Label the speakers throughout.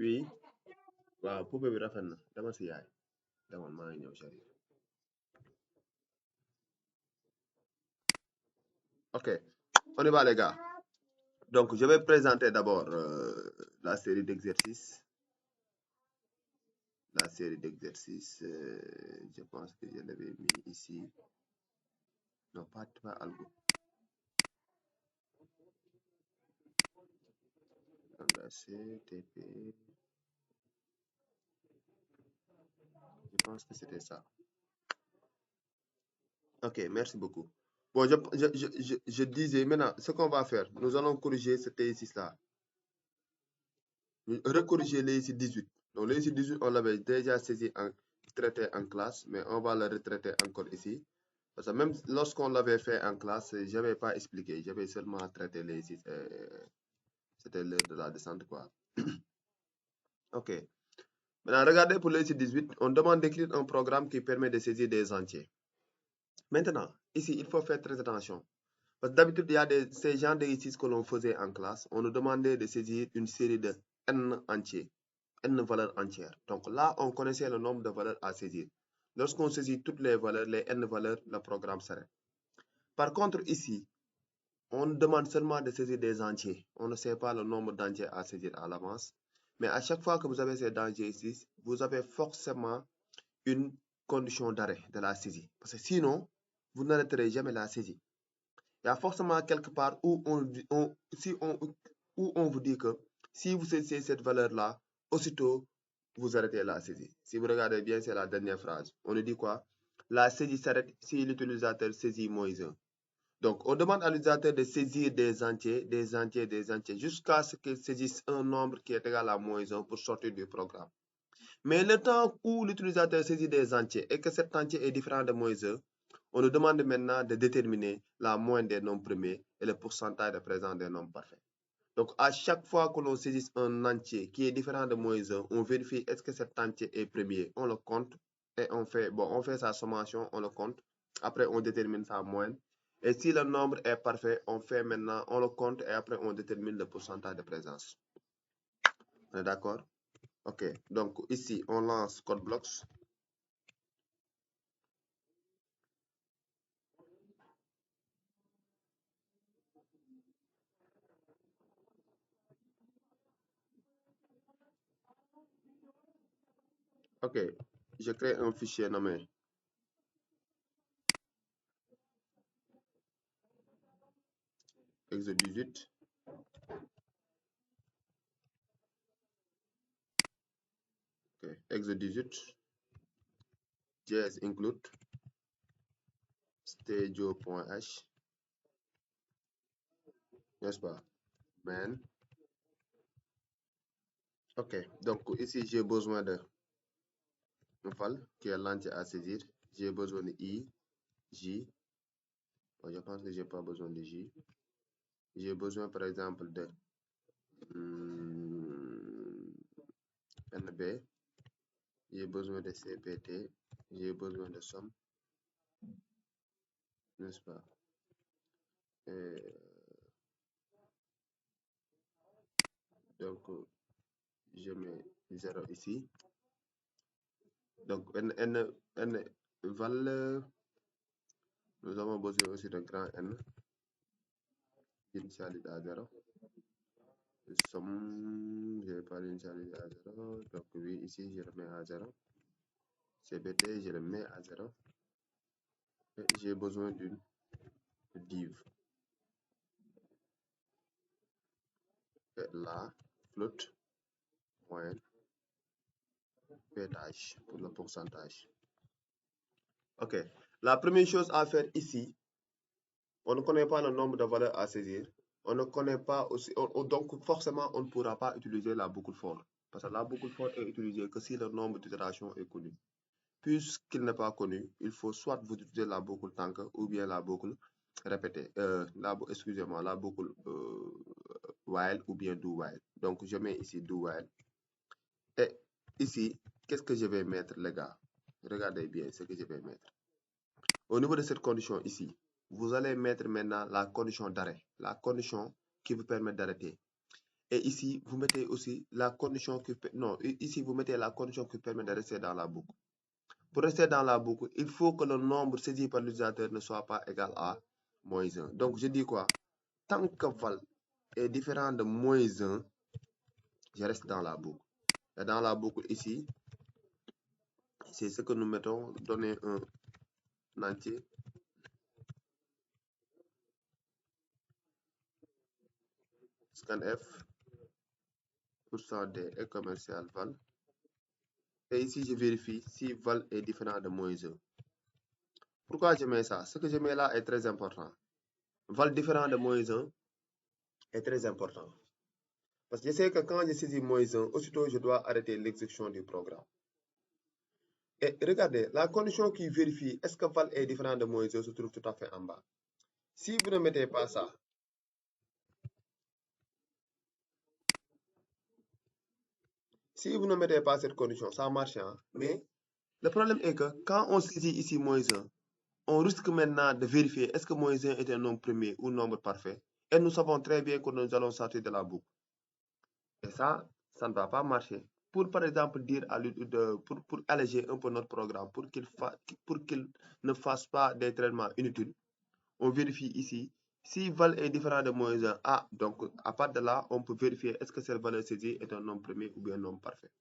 Speaker 1: Oui. Waaw poupée bi rafet na dama si yaay demoon maa ngi ñëw chérie. Ok, on y va les gars. Donc je vais présenter d'abord la série d'exercices. La série d'exercices, je pense que je l'avais mis ici. Non, pas algo. Engagé, TP. Je pense que c'était ça. Ok, merci beaucoup. Bon, je disais maintenant, ce qu'on va faire, nous allons corriger cet exercice-là. Recorriger l'exercice 18. Donc l'exercice 18, on l'avait déjà traité en classe, mais on va le retraiter encore ici. Parce que même lorsqu'on l'avait fait en classe, je n'avais pas expliqué, j'avais seulement traité l'exercice. C'était l'heure de la descente, quoi. Ok. Maintenant, regardez pour l'exercice 18, on demande d'écrire un programme qui permet de saisir des entiers. Maintenant, ici, il faut faire très attention. Parce que d'habitude, il y a ces genres d'exercices que l'on faisait en classe. On nous demandait de saisir une série de n entiers, n valeurs entières. Donc là, on connaissait le nombre de valeurs à saisir. Lorsqu'on saisit toutes les valeurs, les n valeurs, le programme s'arrête. Par contre, ici, on demande seulement de saisir des entiers. On ne sait pas le nombre d'entiers à saisir à l'avance. Mais à chaque fois que vous avez ces entiers ici, vous avez forcément une condition d'arrêt de la saisie. Parce que sinon, vous n'arrêterez jamais la saisie. Il y a forcément quelque part où on vous dit que si vous saisissez cette valeur-là, aussitôt, vous arrêtez la saisie. Si vous regardez bien, c'est la dernière phrase. On nous dit quoi? La saisie s'arrête si l'utilisateur saisit moins 1. Donc, on demande à l'utilisateur de saisir des entiers, jusqu'à ce qu'il saisisse un nombre qui est égal à moins 1 pour sortir du programme. Mais le temps où l'utilisateur saisit des entiers et que cet entier est différent de moins 1, on nous demande maintenant de déterminer la moyenne des nombres premiers et le pourcentage de présence des nombres parfaits. Donc, à chaque fois que l'on saisit un entier qui est différent de moins 1, on vérifie est-ce que cet entier est premier. On le compte et on fait sa sommation, on le compte. Après, on détermine sa moyenne. Et si le nombre est parfait, on le compte et après, on détermine le pourcentage de présence. On est d'accord? Ok. Donc, ici, on lance code blocks. Ok, je crée un fichier nommé exe18. Okay. exe18 js include stadio.h, n'est-ce pas? Main. Ok, donc ici j'ai besoin de val qui est l'entier à saisir. J'ai besoin de i, j. Bon, je pense que j'ai pas besoin de j. J'ai besoin par exemple de nb. J'ai besoin de cpt. J'ai besoin de somme, n'est-ce pas? Donc je mets 0 ici. Donc n val, nous avons besoin aussi d'un grand N. Initialise à 0. Somme, je vais pas l'initialiser à 0. Donc oui, ici je le mets à 0. CBT, je le mets à 0. Et j'ai besoin d'une div. Et là, float, moyenne, pétage pour le pourcentage. Ok. La première chose à faire ici, on ne connaît pas le nombre de valeurs à saisir. On ne connaît pas aussi, donc forcément, on ne pourra pas utiliser la boucle for. Parce que la boucle for est utilisée que si le nombre d'itérations est connu. Puisqu'il n'est pas connu, il faut soit vous utiliser la boucle tank ou bien la boucle répétée. Excusez-moi, la boucle while ou bien do while. Donc, je mets ici do while. Et ici, qu'est-ce que je vais mettre, les gars? Regardez bien ce que je vais mettre. Au niveau de cette condition ici, vous allez mettre maintenant la condition d'arrêt, la condition qui vous permet d'arrêter. Et ici, vous mettez aussi la condition que... Non, ici, vous mettez la condition qui permet de rester dans la boucle. Pour rester dans la boucle, il faut que le nombre saisi par l'utilisateur ne soit pas égal à -1. Donc, je dis quoi? Tant que val est différent de -1, je reste dans la boucle. Et dans la boucle ici, c'est ce que nous mettons, donner un entier. Scanf, %d est commercial val. Et ici, je vérifie si val est différent de -1. Pourquoi je mets ça? Ce que je mets là est très important. Val différent de -1 est très important. Parce que je sais que quand je saisis -1, aussitôt je dois arrêter l'exécution du programme. Et regardez, la condition qui vérifie est-ce que val est différent de -1 se trouve tout à fait en bas. Si vous ne mettez pas ça, si vous ne mettez pas cette condition, ça marche. Hein? Mais le problème est que quand on saisit ici -1, on risque maintenant de vérifier est-ce que -1 est un nombre premier ou un nombre parfait. Et nous savons très bien que nous allons sortir de la boucle. Et ça ne va pas marcher. Pour, par exemple, dire pour alléger un peu notre programme, pour qu'il ne fasse pas des traitements inutiles, on vérifie ici. Si val est différent de -1, donc à partir de là, on peut vérifier est-ce que cette valeur saisie est un nombre premier ou bien un nombre parfait.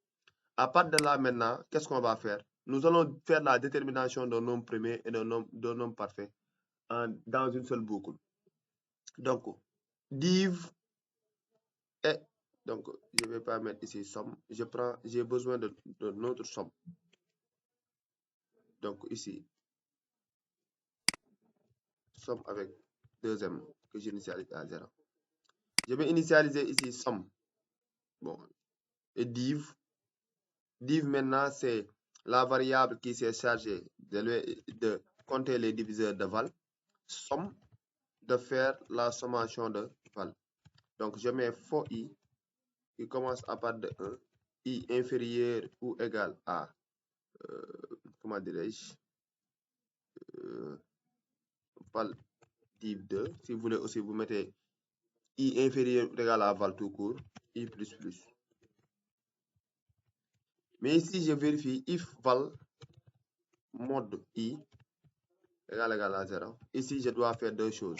Speaker 1: À partir de là, maintenant, qu'est-ce qu'on va faire? Nous allons faire la détermination d'un nombre premier et d'un nombre parfait dans une seule boucle. Donc, div est... Donc, je ne vais pas mettre ici somme. J'ai besoin de notre somme. Donc, ici, somme avec 2m que j'initialise à 0. Je vais initialiser ici somme. Bon. Et div. Div maintenant, c'est la variable qui s'est chargée de compter les diviseurs de val. Somme de faire la sommation de val. Donc, je mets for i qui commence à partir de 1, i inférieur ou égal à, comment dirais-je, val div 2. Si vous voulez aussi, vous mettez i inférieur ou égal à val tout court, i plus plus. Mais ici, je vérifie if val mode i égal à 0. Ici, je dois faire deux choses.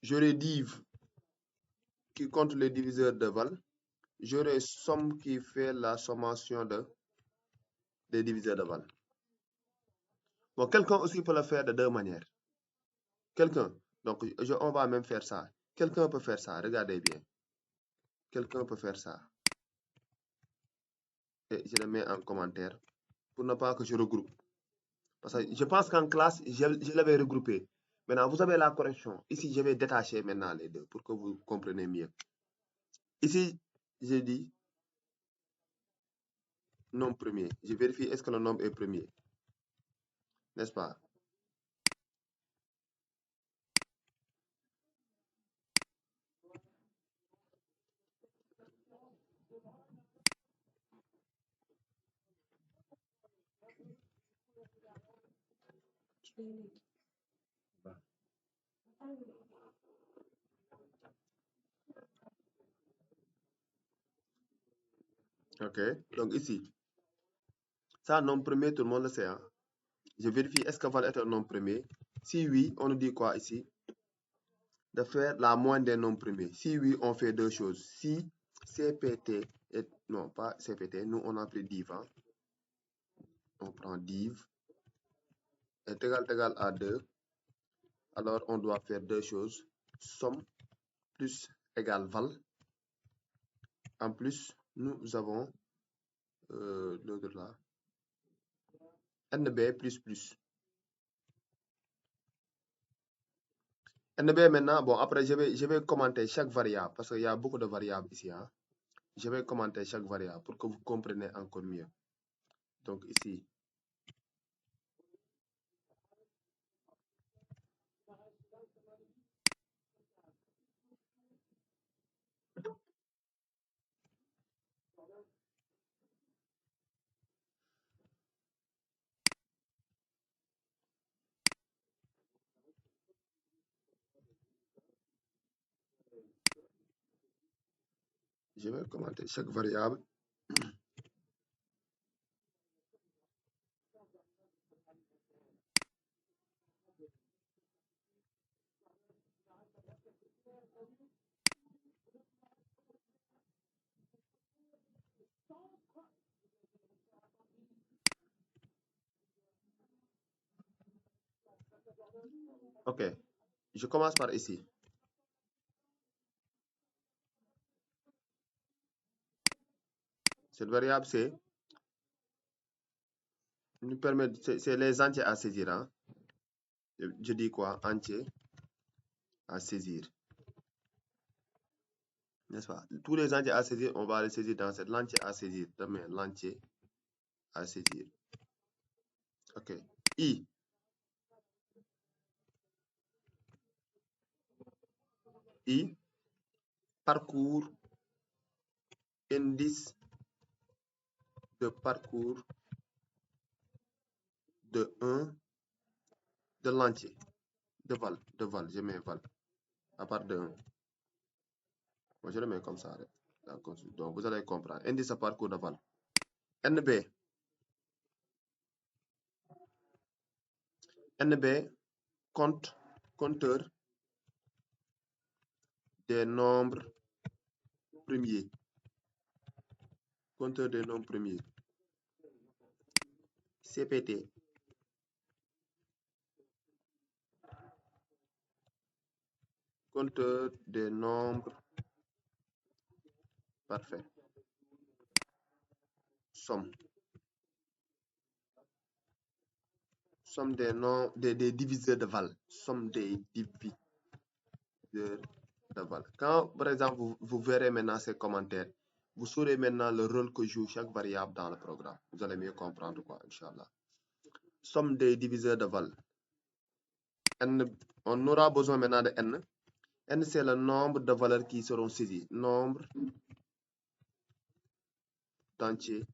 Speaker 1: J'aurai div qui compte les diviseurs de val. J'aurai somme qui fait la sommation des diviseurs de val. Bon, quelqu'un aussi peut le faire de deux manières. Quelqu'un, donc on va même faire ça. Quelqu'un peut faire ça, regardez bien. Quelqu'un peut faire ça. Et je le mets en commentaire pour ne pas que je regroupe. Parce que je pense qu'en classe, je l'avais regroupé. Maintenant, vous avez la correction. Ici, je vais détacher maintenant les deux pour que vous compreniez mieux. Ici, j'ai dit nombre premier. Je vérifie est-ce que le nombre est premier. N'est-ce pas? Ok. Donc ici, ça, nombre premier, tout le monde le sait. Hein? Je vérifie est-ce que val est un nombre premier. Si oui, on nous dit quoi ici? De faire la moindre des nombres premiers. Si oui, on fait deux choses. Si CPT est... Non, pas CPT. Nous, on a pris div. Hein? On prend div est égal à 2. Alors, on doit faire deux choses. Somme plus égale val. En plus, nous avons l'autre là. NB plus plus. NB maintenant, bon, après, je vais commenter chaque variable parce qu'il y a beaucoup de variables ici. Hein. Je vais commenter chaque variable pour que vous compreniez encore mieux. Donc, ici, Je vais commenter chaque variable. Ok, je commence par ici. Cette variable, nous permet, c'est les entiers à saisir. Hein? Je dis quoi? Entier à saisir. N'est-ce pas? Tous les entiers à saisir, on va les saisir dans cette l'entier à saisir. Demain, l'entier à saisir. Ok. I. I. Parcours. Indice de parcours de 1 de l'entier. De val. Je mets val. À part de 1. Moi, je le mets comme ça. Donc, vous allez comprendre. Indice de parcours de val. NB. NB, compteur des nombres premiers. Compteur des nombres premiers. CPT. Compteur des nombres parfaits. Somme. Somme des nombres des diviseurs de val. Somme des diviseurs de val. Quand, par exemple, vous verrez maintenant ces commentaires, vous saurez maintenant le rôle que joue chaque variable dans le programme. Vous allez mieux comprendre quoi, Inch'Allah. Somme des diviseurs de val. N, on aura besoin maintenant de N. N, c'est le nombre de valeurs qui seront saisies. Nombre d'entiers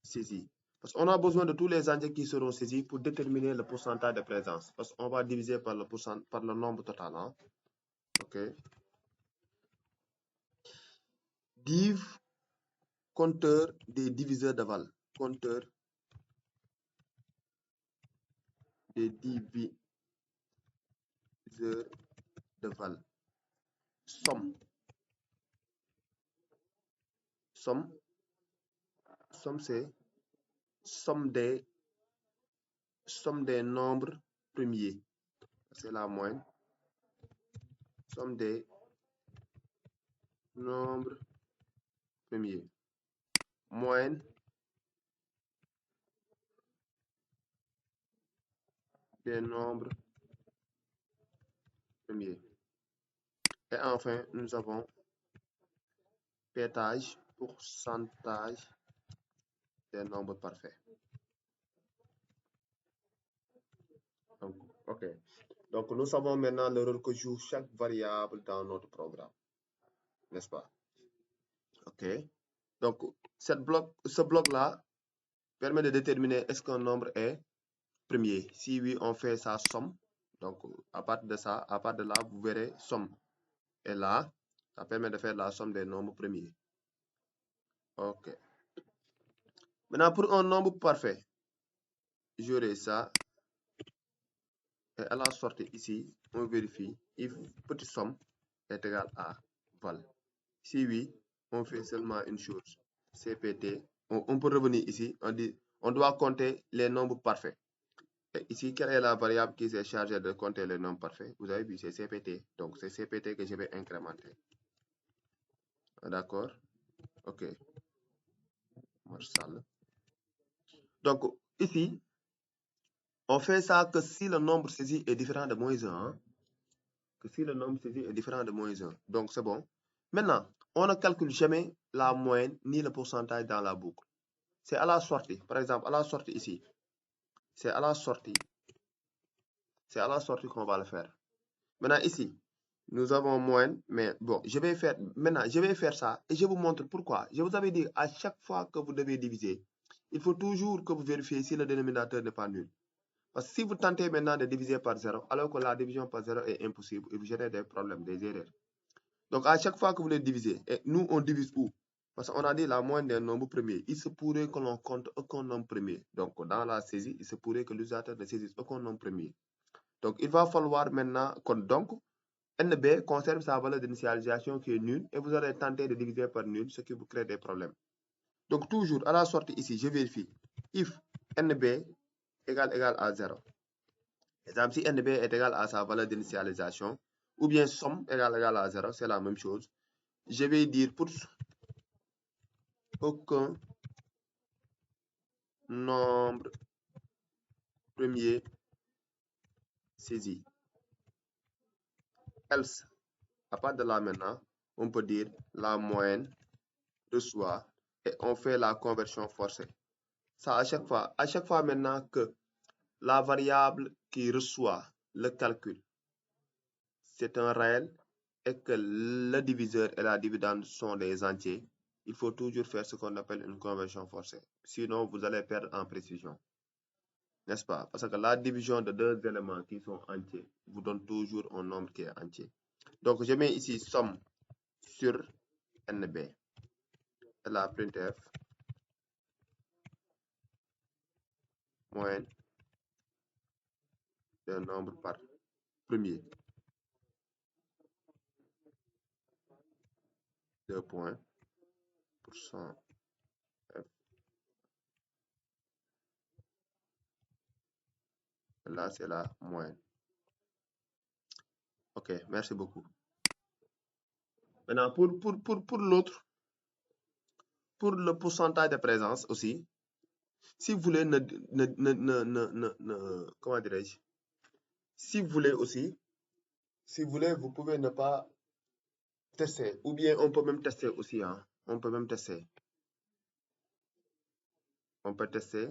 Speaker 1: saisis. Parce qu'on a besoin de tous les entiers qui seront saisis pour déterminer le pourcentage de présence. Parce qu'on va diviser par le nombre total. Hein? OK. Div, compteur des diviseurs de val. Compteur des diviseurs de val. Somme. Somme, c'est somme des nombres premiers. C'est la moyenne. Somme des nombres premiers. Moyenne des nombres premiers. Et enfin, nous avons pétage, pourcentage des nombres parfaits. Donc, OK. Donc, nous savons maintenant le rôle que joue chaque variable dans notre programme. N'est-ce pas? OK. Donc, ce bloc-là permet de déterminer est-ce qu'un nombre est premier. Si oui, on fait sa somme. Donc, à partir de là, vous verrez somme. Et là, ça permet de faire la somme des nombres premiers. OK. Maintenant, pour un nombre parfait, j'aurai ça. Et à la sortie ici, on vérifie if petite somme est égal à val. Si oui, on fait seulement une chose. CPT. On peut revenir ici. On doit compter les nombres parfaits. Et ici, quelle est la variable qui s'est chargée de compter les nombres parfaits? Vous avez vu, c'est CPT. Donc, c'est CPT que je vais incrémenter. D'accord? OK. Marshall. Donc, ici, on fait ça que si le nombre saisi est différent de moins 1. Hein? Que si le nombre saisi est différent de moins 1. Donc, c'est bon. Maintenant, on ne calcule jamais la moyenne ni le pourcentage dans la boucle. C'est à la sortie. Par exemple, à la sortie ici. C'est à la sortie. C'est à la sortie qu'on va le faire. Maintenant, ici, nous avons moyenne, mais bon, je vais faire ça et je vous montre pourquoi. Je vous avais dit, à chaque fois que vous devez diviser, il faut toujours que vous vérifiez si le dénominateur n'est pas nul. Parce que si vous tentez maintenant de diviser par 0, alors que la division par 0 est impossible, il vous génère des problèmes, des erreurs. Donc, à chaque fois que vous les divisez, et nous, on divise où? Parce qu'on a dit la moyenne des nombres premiers. Il se pourrait que l'on compte aucun nombre premier. Donc, dans la saisie, il se pourrait que l'utilisateur ne saisisse aucun nombre premier. Donc, il va falloir maintenant, donc, NB conserve sa valeur d'initialisation qui est nulle et vous allez tenter de diviser par nul, ce qui vous crée des problèmes. Donc, toujours, à la sortie ici, je vérifie. If NB égale à 0. Exemple, si NB est égal à sa valeur d'initialisation, ou bien somme égale à 0, c'est la même chose. Je vais dire pour aucun nombre premier saisi. Else, à part de là maintenant, on peut dire la moyenne reçoit et on fait la conversion forcée. Ça, à chaque fois maintenant que la variable qui reçoit le calcul, c'est un réel et que le diviseur et la dividende sont des entiers, il faut toujours faire ce qu'on appelle une conversion forcée. Sinon, vous allez perdre en précision. N'est-ce pas? Parce que la division de deux éléments qui sont entiers vous donne toujours un nombre qui est entier. Donc, je mets ici somme sur NB. Et la printf, moyenne d'un nombre par premier. 2 points, %f. Là, c'est la moyenne. Ok, merci beaucoup. Maintenant, pour l'autre, pour le pourcentage de présence aussi, si vous voulez, comment dirais-je? Si vous voulez aussi, si vous voulez, vous pouvez ne pas tester. Ou bien, on peut même tester aussi. Hein. On peut même tester. On peut tester.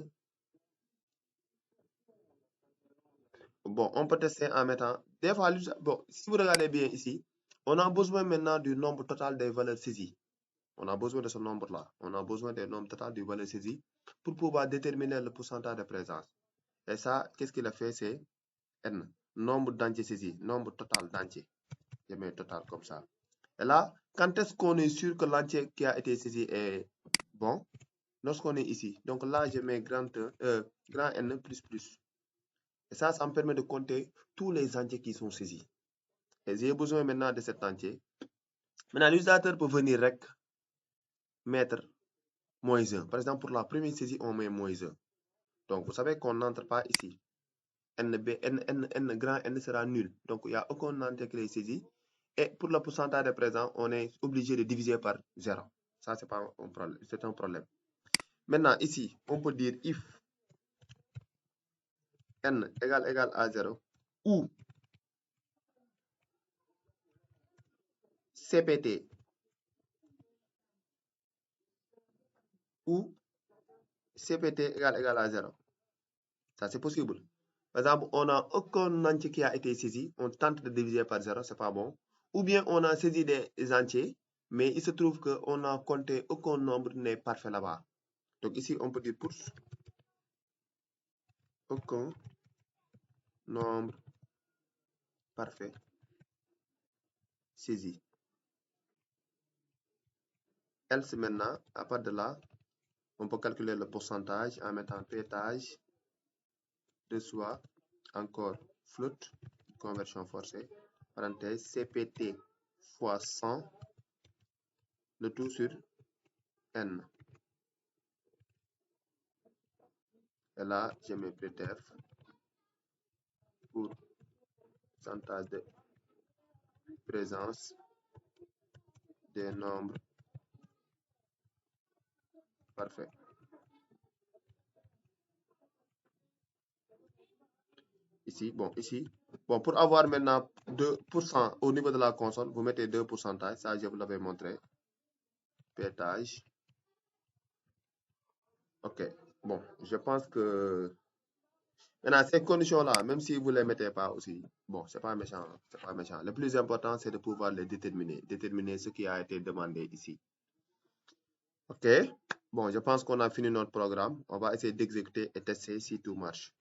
Speaker 1: Bon, on peut tester en mettant. Des fois, bon, si vous regardez bien ici, on a besoin maintenant du nombre total des valeurs saisies. On a besoin de ce nombre-là. On a besoin des nombres total des valeurs saisies pour pouvoir déterminer le pourcentage de présence. Et ça, qu'est-ce qu'il a fait? C'est N. Nombre d'entiers saisis. Nombre total d'entiers. Je mets total comme ça. Et là, quand est-ce qu'on est sûr que l'entier qui a été saisi est bon? Lorsqu'on est ici. Donc là, je mets grand N plus plus. Et ça me permet de compter tous les entiers qui sont saisis. Et j'ai besoin maintenant de cet entier. Maintenant, l'utilisateur peut venir mettre moins 1. Par exemple, pour la première saisie, on met moins 1. Donc, vous savez qu'on n'entre pas ici. Grand N sera nul. Donc, il n'y a aucun entier qui est saisi. Et pour le pourcentage de présent, on est obligé de diviser par 0. Ça, c'est pas un problème. C'est un problème. Maintenant, ici, on peut dire if N égale à 0 ou CPT ou CPT égale à 0. Ça, c'est possible. Par exemple, on n'a aucun entier qui a été saisi. On tente de diviser par 0, c'est pas bon. Ou bien on a saisi des entiers, mais il se trouve qu'on a compté aucun nombre n'est parfait là-bas. Donc ici, on peut dire pour aucun nombre parfait saisi. Else maintenant, à part de là, on peut calculer le pourcentage en mettant pétage de soi, encore float, conversion forcée, parenthèse, CPT fois 100, le tout sur N. Et là, je mets printf pour pourcentage de présence des nombres parfaits. Ici, bon, pour avoir maintenant 2% au niveau de la console, vous mettez 2%, ça je vous l'avais montré. Pétage. Ok, bon, je pense que maintenant ces conditions-là, même si vous ne les mettez pas aussi, bon, c'est pas méchant, c'est pas méchant. Le plus important, c'est de pouvoir les déterminer ce qui a été demandé ici. Ok, bon, je pense qu'on a fini notre programme. On va essayer d'exécuter et tester si tout marche.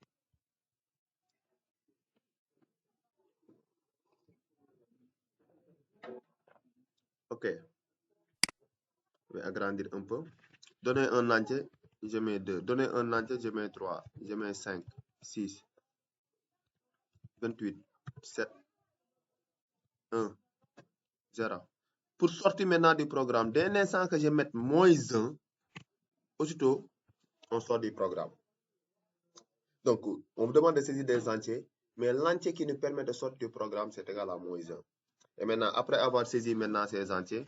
Speaker 1: Ok, je vais agrandir un peu. Donner un entier, je mets 2. Donner un entier, je mets 3. Je mets 5, 6, 28, 7, 1, 0. Pour sortir maintenant du programme, dès l'instant que je mets moins 1, aussitôt, on sort du programme. Donc, on me demande de saisir des entiers, mais l'entier qui nous permet de sortir du programme, c'est égal à moins 1. Et maintenant, après avoir saisi maintenant ces entiers,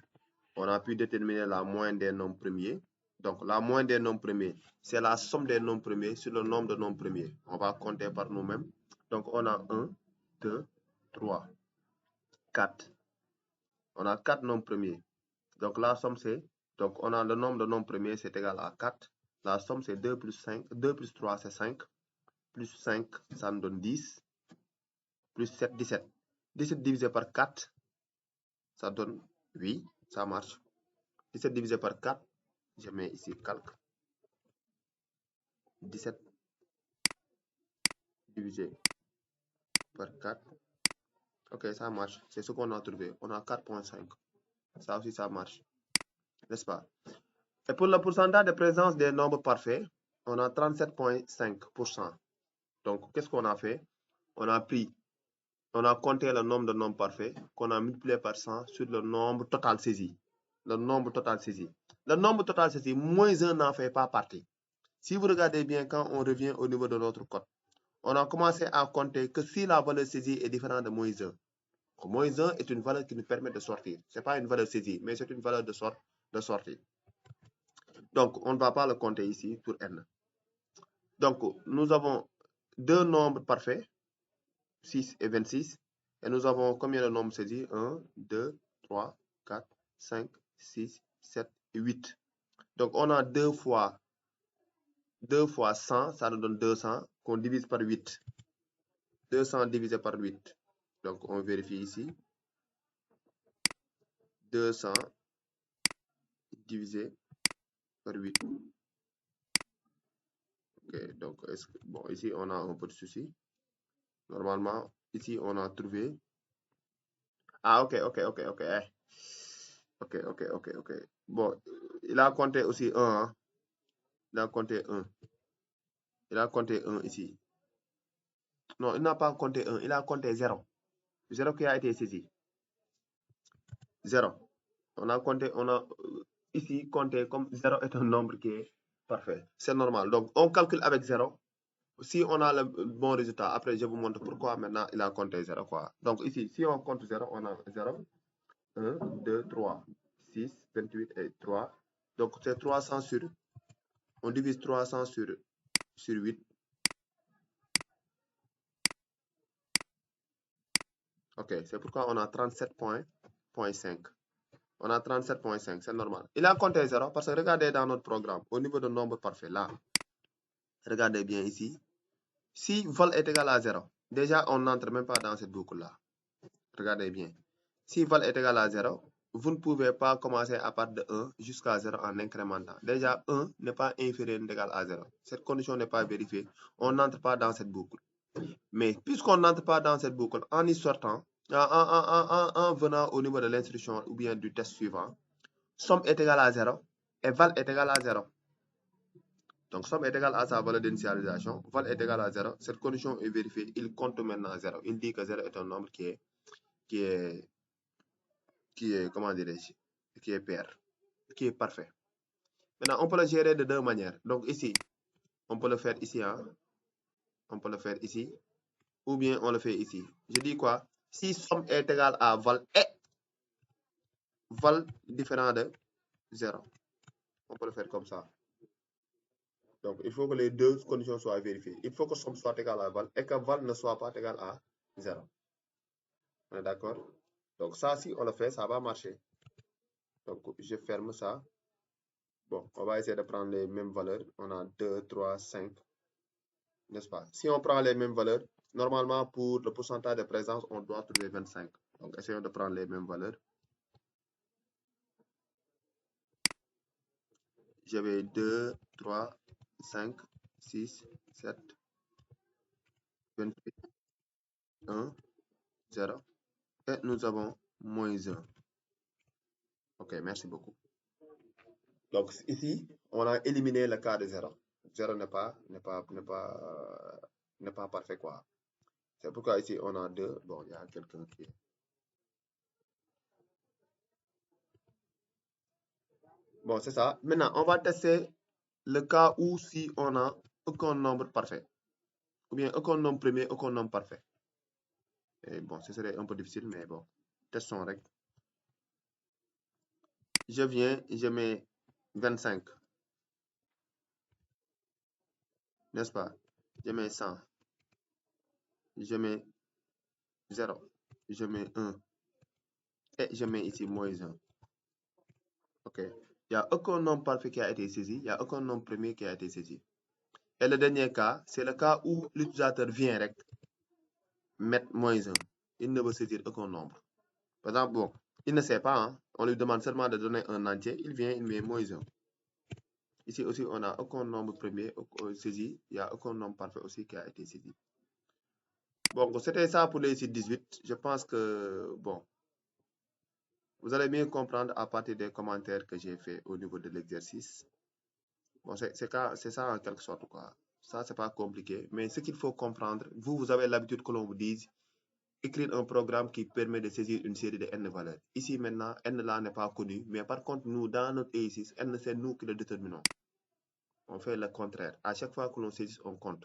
Speaker 1: on a pu déterminer la moyenne des nombres premiers. Donc, la moyenne des nombres premiers, c'est la somme des nombres premiers sur le nombre de nombres premiers. On va compter par nous-mêmes. Donc, on a 1, 2, 3, 4. On a 4 nombres premiers. Donc, la somme, c'est... Donc, on a le nombre de nombres premiers, c'est égal à 4. La somme, c'est 2 plus 5. 2 plus 3, c'est 5. Plus 5, ça nous donne 10. Plus 7, 17. 17 divisé par 4, ça donne 8. Ça marche. 17 divisé par 4, je mets ici calque. 17 divisé par 4. Ok, ça marche. C'est ce qu'on a trouvé. On a 4,5. Ça aussi, ça marche. N'est-ce pas? Et pour le pourcentage de présence des nombres parfaits, on a 37,5%. Donc, qu'est-ce qu'on a fait? On a compté le nombre de nombres parfaits qu'on a multiplié par 100 sur le nombre total saisi. Le nombre total saisi. Le nombre total saisi, moins 1 n'en fait pas partie. Si vous regardez bien, quand on revient au niveau de notre code, on a commencé à compter que si la valeur saisie est différente de moins 1. Moins 1 est une valeur qui nous permet de sortir. Ce n'est pas une valeur saisie, mais c'est une valeur de sortie. Donc, on ne va pas le compter ici pour n. Donc, nous avons deux nombres parfaits, 6 et 26. Et nous avons combien de nombres saisis? 1, 2, 3, 4, 5, 6, 7 et 8. Donc, on a 2 fois 100, ça nous donne 200, qu'on divise par 8. 200 divisé par 8. Donc, on vérifie ici. 200 divisé par 8. Ok, donc, bon, ici, on a un peu de souci. Normalement, ici, on a trouvé. Ah, ok. Ok. Bon, il a compté aussi 1. Hein? Il a compté 1. Il a compté 1 ici. Non, il n'a pas compté 1. Il a compté 0. 0 qui a été saisi. 0. On a ici compté comme 0 est un nombre qui est parfait. C'est normal. Donc, on calcule avec 0. Si on a le bon résultat, après je vous montre pourquoi maintenant il a compté 0. Quoi. Donc ici, si on compte 0, on a 0, 1, 2, 3, 6, 28 et 3. Donc c'est 300 sur, on divise 300 sur 8. Ok, c'est pourquoi on a 37,5. On a 37,5, c'est normal. Il a compté 0 parce que regardez dans notre programme, au niveau de nombre parfait, là, regardez bien ici. Si vol est égal à 0, déjà on n'entre même pas dans cette boucle-là. Regardez bien. Si vol est égal à 0, vous ne pouvez pas commencer à partir de 1 jusqu'à 0 en incrémentant. Déjà, 1 n'est pas inférieur ou égal à 0. Cette condition n'est pas vérifiée. On n'entre pas dans cette boucle. Mais puisqu'on n'entre pas dans cette boucle, en y sortant, en venant au niveau de l'instruction ou bien du test suivant, somme est égale à 0 et val est égal à 0. Donc, somme est égale à sa valeur d'initialisation, val est égal à 0. Cette condition est vérifiée. Il compte maintenant 0. Il dit que 0 est un nombre qui est comment dirais-je, qui est pair, qui est parfait. Maintenant, on peut le gérer de deux manières. Donc ici, on peut le faire ici, hein? On peut le faire ici, ou bien on le fait ici. Je dis quoi? Si somme est égal à val et val différent de 0. On peut le faire comme ça. Donc, il faut que les deux conditions soient vérifiées. Il faut que somme soit égal à val et que val ne soit pas égal à 0. On est d'accord? Donc, ça, si on le fait, ça va marcher. Donc, je ferme ça. Bon, on va essayer de prendre les mêmes valeurs. On a 2, 3, 5. N'est-ce pas? Si on prend les mêmes valeurs, normalement, pour le pourcentage de présence, on doit trouver 25. Donc, essayons de prendre les mêmes valeurs. J'avais 2, 3, 5, 6, 7, 28, 1, 0. Et nous avons moins 1. Ok, merci beaucoup. Donc ici, on a éliminé le cas de 0. 0 n'est pas parfait, quoi. C'est pourquoi ici, on a 2. Bon, il y a quelqu'un qui est... Bon, c'est ça. Maintenant, on va tester le cas où si on a aucun nombre parfait. Ou bien aucun nombre premier, aucun nombre parfait. Et bon, ce serait un peu difficile, mais bon. Testons rek. Je viens, je mets 25, n'est-ce pas? Je mets 100, je mets 0, je mets 1 et je mets ici moins 1. OK. Il n'y a aucun nombre parfait qui a été saisi, il n'y a aucun nombre premier qui a été saisi. Et le dernier cas, c'est le cas où l'utilisateur vient rek mettre moins 1. Il ne veut saisir aucun nombre. Par exemple, bon, il ne sait pas, hein? On lui demande seulement de donner un entier, il vient, il met moins 1. Ici aussi, on n'a aucun nombre premier saisi, il n'y a aucun nombre parfait aussi qui a été saisi. Bon, c'était ça pour l'exercice 18. Je pense que, bon, vous allez mieux comprendre à partir des commentaires que j'ai fait au niveau de l'exercice. Bon, c'est ça en quelque sorte, quoi. Ça, c'est pas compliqué. Mais ce qu'il faut comprendre, vous avez l'habitude que l'on vous dise, écrire un programme qui permet de saisir une série de n valeurs. Ici, maintenant, n là n'est pas connu. Mais par contre, nous, dans notre exercice, n, c'est nous qui le déterminons. On fait le contraire. À chaque fois que l'on saisit, on compte.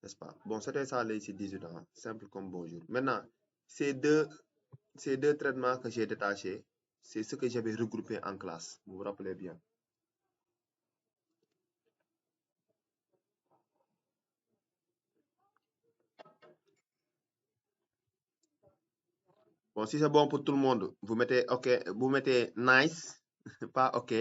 Speaker 1: N'est-ce pas? Bon, c'était ça l'exercice 18 ans. Simple comme bonjour. Maintenant, ces deux traitements que j'ai détachés, c'est ce que j'avais regroupé en classe. Vous vous rappelez bien. Bon, si c'est bon pour tout le monde, vous mettez OK, vous mettez nice, pas OK.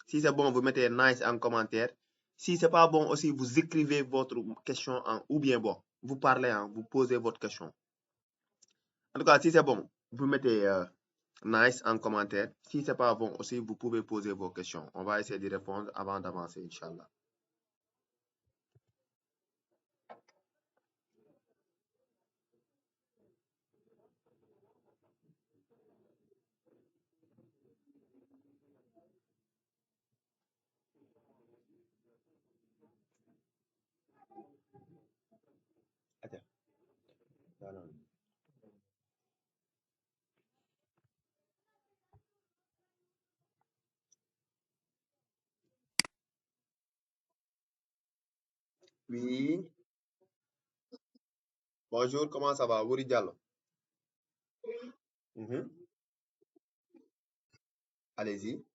Speaker 1: Si c'est bon, vous mettez nice en commentaire. Si c'est pas bon aussi, vous écrivez votre question ou bien bon, vous parlez, hein, vous posez votre question. En tout cas, si c'est bon, vous mettez nice en commentaire. Si c'est pas bon aussi, vous pouvez poser vos questions. On va essayer d'y répondre avant d'avancer, Inch'Allah. Attends. Oui, bonjour, comment ça va? Wuri Diallo. Mhm. Allez-y.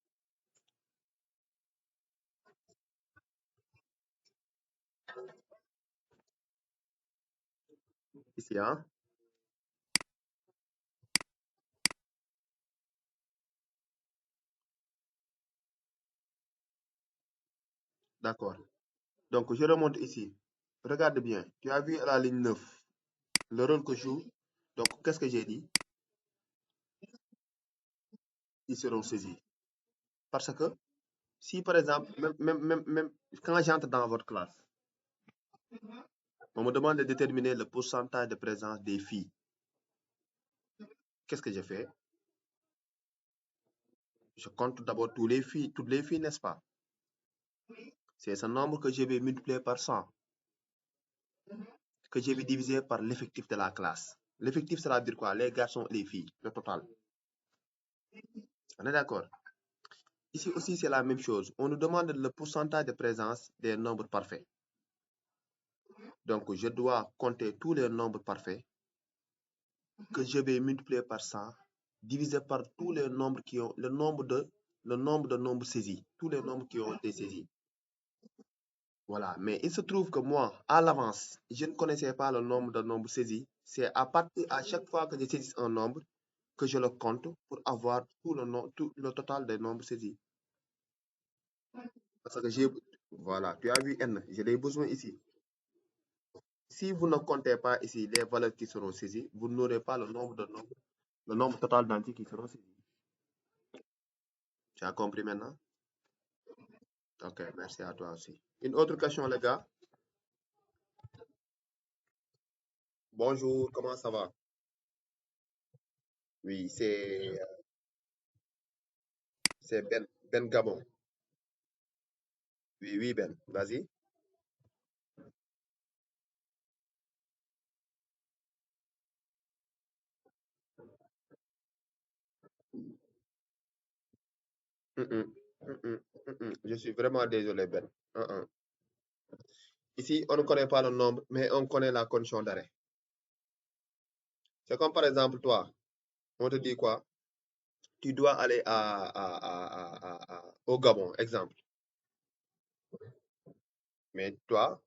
Speaker 1: Ici, hein? D'accord. Donc, je remonte ici. Regarde bien. Tu as vu à la ligne 9 le rôle que joue. Donc, qu'est-ce que j'ai dit? Ils seront saisis. Parce que, si par exemple, même quand j'entre dans votre classe, on me demande de déterminer le pourcentage de présence des filles. Qu'est-ce que j'ai fait? Je compte d'abord toutes les filles, n'est-ce pas? C'est ce nombre que je vais multiplier par 100, que je vais diviser par l'effectif de la classe. L'effectif, ça veut dire quoi? Les garçons et les filles, le total. On est d'accord? Ici aussi, c'est la même chose. On nous demande le pourcentage de présence des nombres parfaits. Donc, je dois compter tous les nombres parfaits que je vais multiplier par 100, divisé par tous les nombres qui ont le nombre de nombres saisis, tous les nombres qui ont été saisis. Voilà. Mais il se trouve que moi, à l'avance, je ne connaissais pas le nombre de nombres saisis. C'est à chaque fois que je saisis un nombre que je le compte pour avoir tout le total des nombres saisis. Parce que voilà, tu as vu N, j'ai des besoins ici. Si vous ne comptez pas ici les valeurs qui seront saisies, vous n'aurez pas le nombre total d'entiers qui seront saisis. Tu as compris maintenant? Ok, merci à toi aussi. Une autre question, les gars. Bonjour, comment ça va? Oui, c'est C'est Ben Gabon. Oui, oui, Ben. Vas-y. Mm, mm, mm, mm, mm, mm. Je suis vraiment désolé, Ben. Ici, on ne connaît pas le nombre, mais on connaît la condition d'arrêt. C'est comme par exemple, toi, on te dit quoi? Tu dois aller au Gabon, exemple. Mais toi,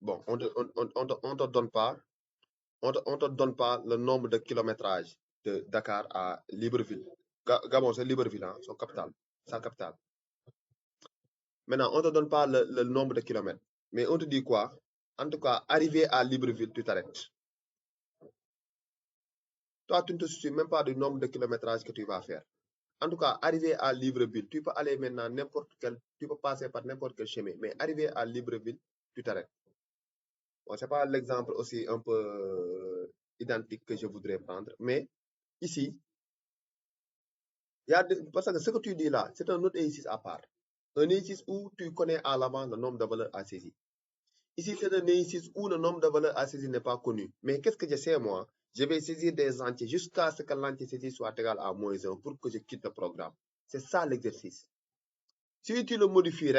Speaker 1: bon, on te donne pas, on te donne pas le nombre de kilométrage de Dakar à Libreville. Gabon, c'est Libreville, hein, son capital, sa capitale. Maintenant, on ne te donne pas le nombre de kilomètres. Mais on te dit quoi? En tout cas, arrivé à Libreville, tu t'arrêtes. Toi, tu ne te soucies même pas du nombre de kilométrages que tu vas faire. En tout cas, arrivé à Libreville, tu peux aller maintenant n'importe quel, tu peux passer par n'importe quel chemin. Mais arrivé à Libreville, tu t'arrêtes. Bon, ce n'est pas l'exemple aussi un peu identique que je voudrais prendre. Mais ici, parce que ce que tu dis là, c'est un autre exercice à part. Un exercice où tu connais à l'avance le nombre de valeurs à saisir. Ici, c'est un exercice où le nombre de valeurs à saisir n'est pas connu. Mais qu'est-ce que je sais, moi? Je vais saisir des entiers jusqu'à ce que l'entier saisi soit égal à -1 pour que je quitte le programme. C'est ça l'exercice. Si tu le modifies,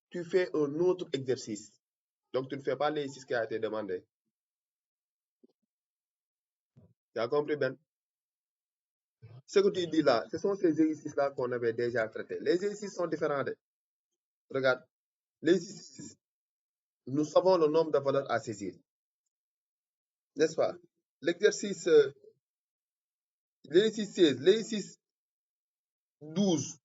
Speaker 1: tu fais un autre exercice. Donc, tu ne fais pas l'exercice qui a été demandé. Tu as compris, Ben? Ce que tu dis là, ce sont ces exercices-là qu'on avait déjà traités. Les exercices sont différents. Regarde, l'exercice, nous savons le nombre de valeurs à saisir. N'est-ce pas? L'exercice 16, l'exercice 12,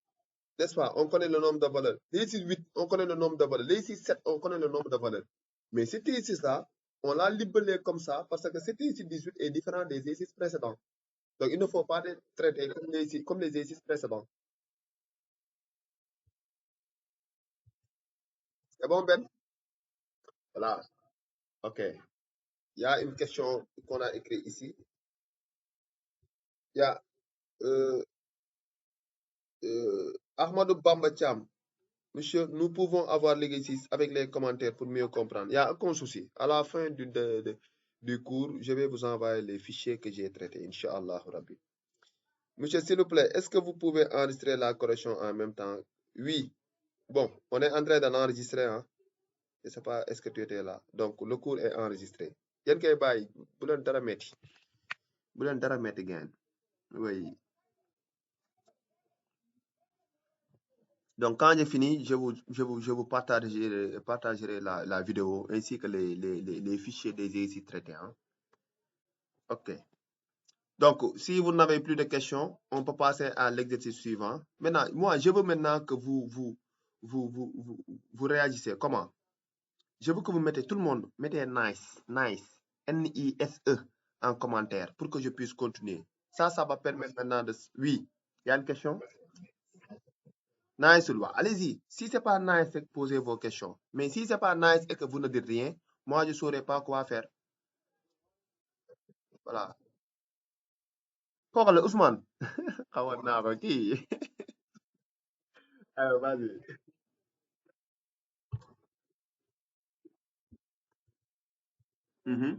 Speaker 1: n'est-ce pas? On connaît le nombre de valeurs. L'exercice 8, on connaît le nombre de valeurs. L'exercice 7, on connaît le nombre de valeurs. Mais cet exercice-là, on l'a libellé comme ça parce que cet exercice 18 est différent des exercices précédents. Donc, il ne faut pas les traiter comme les exercices précédents. C'est bon, Ben? Voilà. OK. Il y a une question qu'on a écrite ici. Il y a euh, Ahmadou Bamba Cham. Monsieur, nous pouvons avoir l'exercice avec les commentaires pour mieux comprendre. Il n'y a aucun souci. À la fin du cours, je vais vous envoyer les fichiers que j'ai traités, Inch'Allah Rabbi. Monsieur, s'il vous plaît, est-ce que vous pouvez enregistrer la correction en même temps? Oui. Bon, on est en train d'en enregistrer, hein? Je ne sais pas, est-ce que tu étais là? Donc, le cours est enregistré. Yen kay bay, bu len dara metti. Bu len dara metti gain. Oui. Donc, quand j'ai fini, je vous partagerai la vidéo ainsi que les fichiers des exercices traités, hein? OK. Donc, si vous n'avez plus de questions, on peut passer à l'exercice suivant. Maintenant, moi, je veux maintenant que vous réagissez. Comment? Je veux que vous mettez tout le monde, mettez nice, N-I-S-E en commentaire pour que je puisse continuer. Ça va permettre maintenant de... Oui, il y a une question? Nice, allez-y. Si ce n'est pas nice, posez vos questions. Mais si ce n'est pas nice et que vous ne dites rien, moi, je ne saurais pas quoi faire. Voilà. Pourquoi le Ousmane? Vas-y. Mhm.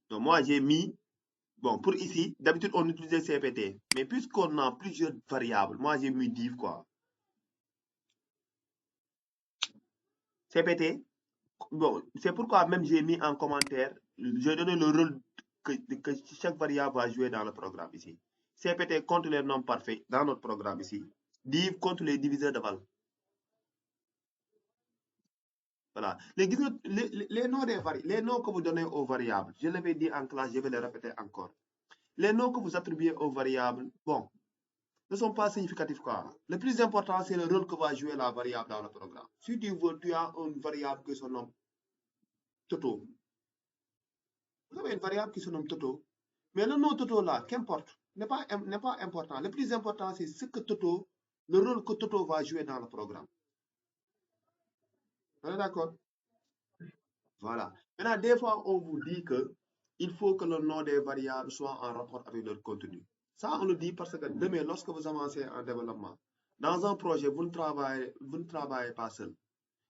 Speaker 1: Donc, moi, j'ai mis... Bon, pour ici, d'habitude, on utilisait CPT. Mais puisqu'on a plusieurs variables, moi, j'ai mis div, quoi. CPT, bon, c'est pourquoi même j'ai mis en commentaire, j'ai donné le rôle que chaque variable va jouer dans le programme ici. CPT compte les nombres parfaits dans notre programme ici. Div compte les diviseurs de valeur. Voilà. Les noms que vous donnez aux variables, je l'avais dit en classe, je vais le répéter encore. Les noms que vous attribuez aux variables, bon, ne sont pas significatifs, quoi. Le plus important, c'est le rôle que va jouer la variable dans le programme. Si tu veux, tu as une variable qui se nomme Toto. Vous avez une variable qui se nomme Toto. Mais le nom Toto là, qu'importe, n'est pas important. Le plus important, c'est ce que Toto, le rôle que Toto va jouer dans le programme. On est d'accord? Voilà. Maintenant, des fois, on vous dit que il faut que le nom des variables soit en rapport avec leur contenu. Ça, on le dit parce que demain, lorsque vous avancez en développement, dans un projet, vous ne travaillez pas seul.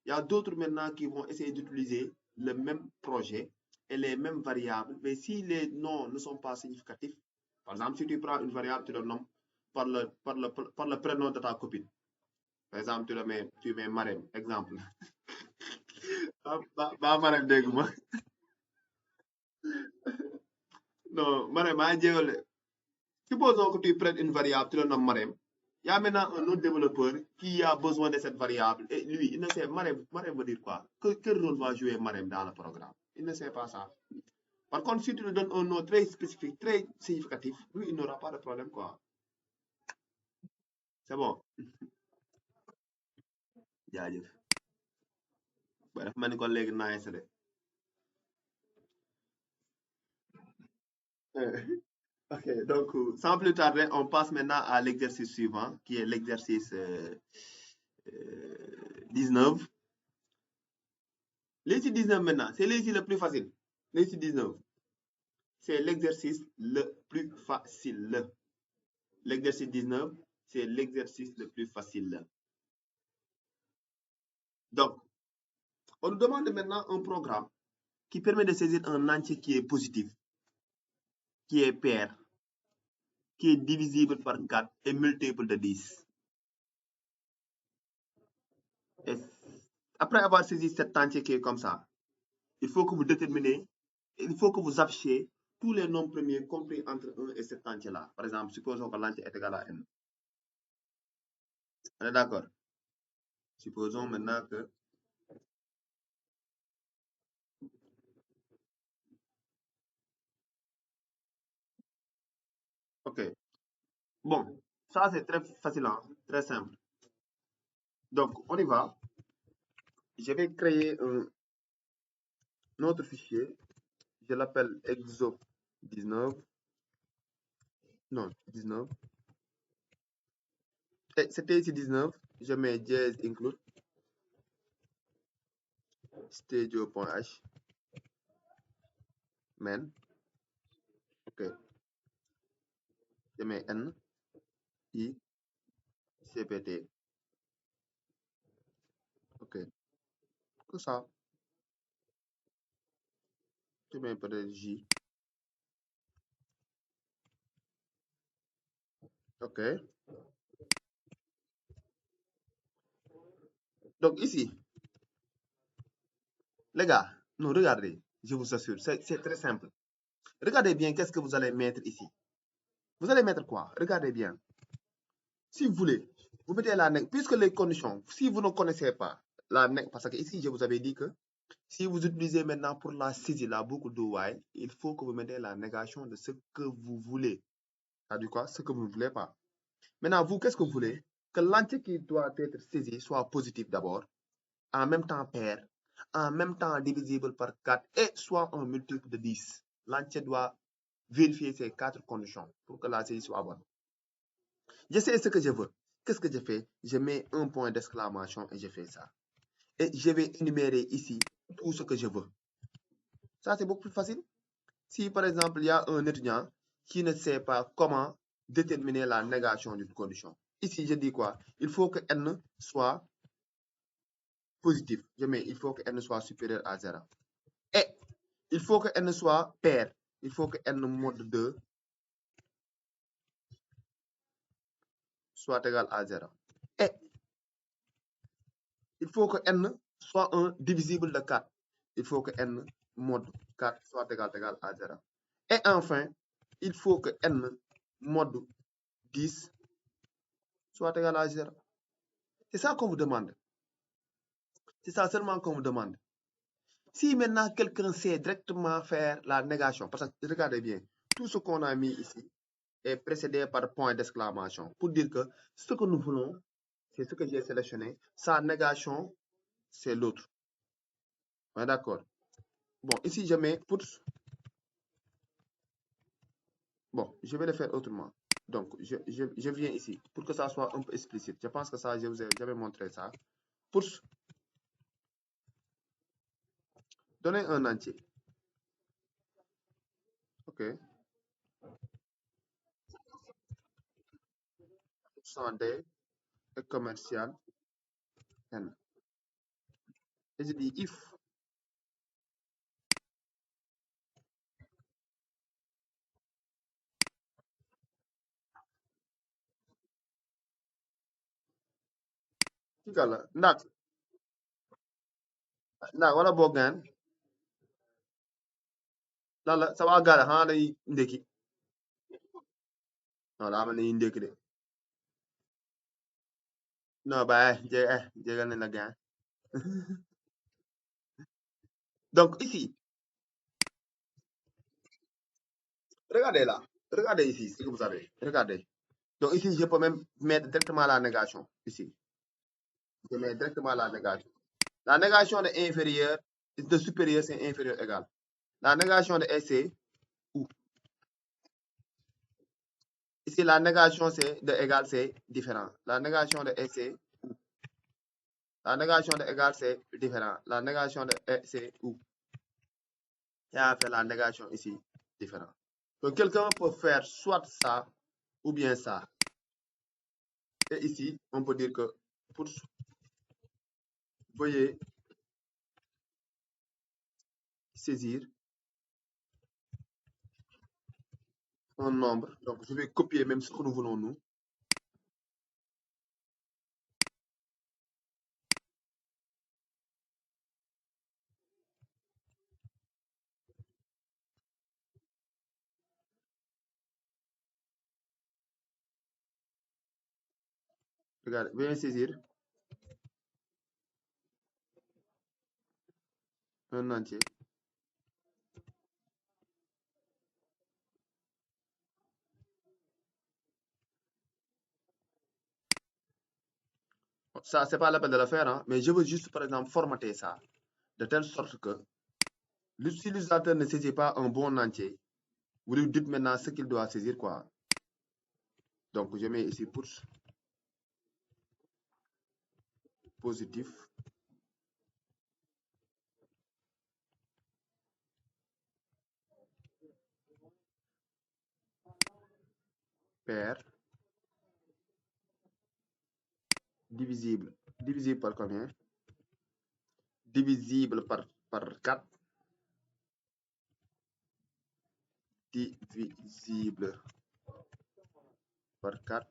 Speaker 1: Il y a d'autres maintenant qui vont essayer d'utiliser le même projet et les mêmes variables, mais si les noms ne sont pas significatifs, par exemple, si tu prends une variable, tu le nommes par le prénom de ta copine. Par exemple, tu mets Marem, exemple. Marem dégoût. Non, Marem, supposons que tu prennes une variable, tu le nommes Marem. Il y a maintenant un autre développeur qui a besoin de cette variable. Et lui, il ne sait, Marem veut dire quoi? Quel rôle va jouer Marem dans le programme? Il ne sait pas ça. Par contre, si tu lui donnes un nom très spécifique, très significatif, lui, il n'aura pas de problème, quoi. C'est bon. jaajëf. Ba dafa mel ni kon léegi nice de. Ok, donc, sans plus tarder, on passe maintenant à l'exercice suivant, qui est l'exercice 19. L'exercice 19 maintenant, c'est l'exercice le plus facile. L'exercice 19, c'est l'exercice le plus facile. L'exercice 19, c'est l'exercice le plus facile. Donc, on nous demande maintenant un programme qui permet de saisir un entier qui est positif, qui est pair, qui est divisible par 4 et multiple de 10. Et après avoir saisi cet entier qui est comme ça, il faut que vous déterminez, il faut que vous affichiez tous les nombres premiers compris entre 1 et cet entier-là. Par exemple, supposons que l'entier est égal à n. On est d'accord? Supposons maintenant que... OK. Bon, ça c'est très facile, hein? Très simple. Donc, on y va. Je vais créer un autre fichier. Je l'appelle exo 19. Non, 19. Et c'était ici 19. Je mets dièse include stadio.h main. OK. Je mets n i cpt. OK. Que ça. Je mets peut-être j. OK. Donc ici, les gars, non, regardez, je vous assure, c'est très simple. Regardez bien qu'est-ce que vous allez mettre ici. Vous allez mettre quoi? Regardez bien. Si vous voulez, vous mettez la nec, puisque les conditions, si vous ne connaissez pas la nec, parce que ici, je vous avais dit que si vous utilisez maintenant pour la saisie la boucle do while, il faut que vous mettez la négation de ce que vous voulez. Ça veut dire quoi? Ce que vous ne voulez pas. Maintenant, vous, qu'est-ce que vous voulez? Que l'entier qui doit être saisi soit positif d'abord, en même temps pair, en même temps divisible par 4 et soit un multiple de 10. L'entier doit vérifier ces 4 conditions pour que la saisie soit bonne. Je sais ce que je veux. Qu'est-ce que je fais? Je mets un point d'exclamation et je fais ça. Et je vais énumérer ici tout ce que je veux. Ça, c'est beaucoup plus facile. Si, par exemple, il y a un étudiant qui ne sait pas comment déterminer la négation d'une condition. Ici, je dis quoi? Il faut que n soit positif. Je mets, il faut que n soit supérieur à 0. Et il faut que n soit pair. Il faut que n mod 2 soit égal à 0. Et il faut que n soit un divisible de 4. Il faut que n mod 4 soit égal à 0. Et enfin, il faut que n mod 10 soit égal à 0. C'est ça qu'on vous demande. C'est ça seulement qu'on vous demande. Si maintenant quelqu'un sait directement faire la négation, parce que regardez bien, tout ce qu'on a mis ici est précédé par point d'exclamation pour dire que ce que nous voulons, c'est ce que j'ai sélectionné. Sa négation, c'est l'autre. Ouais, d'accord. Bon, ici, je mets puts. Bon, je vais le faire autrement. Donc, je viens ici pour que ça soit un peu explicite. Je pense que ça, je vous ai jamais montré ça. Puts. Donner un entier. OK. 100 D et commercial N. Et je dis if ndax wala boog ngeen lan la sa waa gaale xanaa dañuy ndékki non daa mel ni dañuy ndékki de non jégal nañ la gain donc ici regardez ici ce que vous avez regardez donc ici je peux même mettre directement la négation ici je mets directement la négation de inférieur de supérieur c'est inférieur égal la négation de SC ou ici la négation c'est de égal c'est différent la négation de SC la négation de égal c'est différent la négation de c'est ou et a fait la négation ici différent donc quelqu'un peut faire soit ça ou bien ça et ici on peut dire que pour veuillez saisir un nombre donc je vais copier même ce que nous voulons nous regardez veuillez saisir un entier ça c'est pas la peine de le faire hein, mais je veux juste par exemple formater ça de telle sorte que l'utilisateur ne saisit pas un bon entier vous lui dites maintenant ce qu'il doit saisir quoi donc je mets ici push positif pair divisible par combien divisible par 4 divisible par 4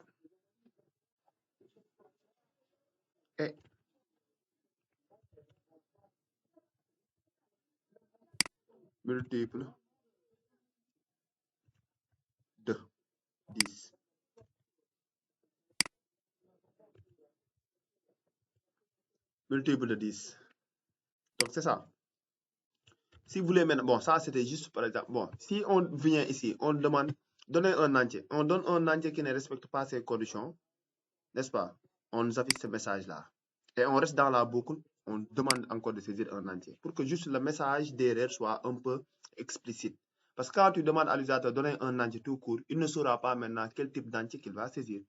Speaker 1: et multiple de 10 multiple de 10 donc c'est ça si vous voulez maintenant bon ça c'était juste par exemple bon si on vient ici on demande donner un entier on donne un entier qui ne respecte pas ces conditions n'est-ce pas on nous affiche ce message là et on reste dans la boucle on demande encore de saisir un entier pour que juste le message d'erreur soit un peu explicite parce que quand tu demandes à l'utilisateur de donner un entier tout court il ne saura pas maintenant quel type d'entier qu'il va saisir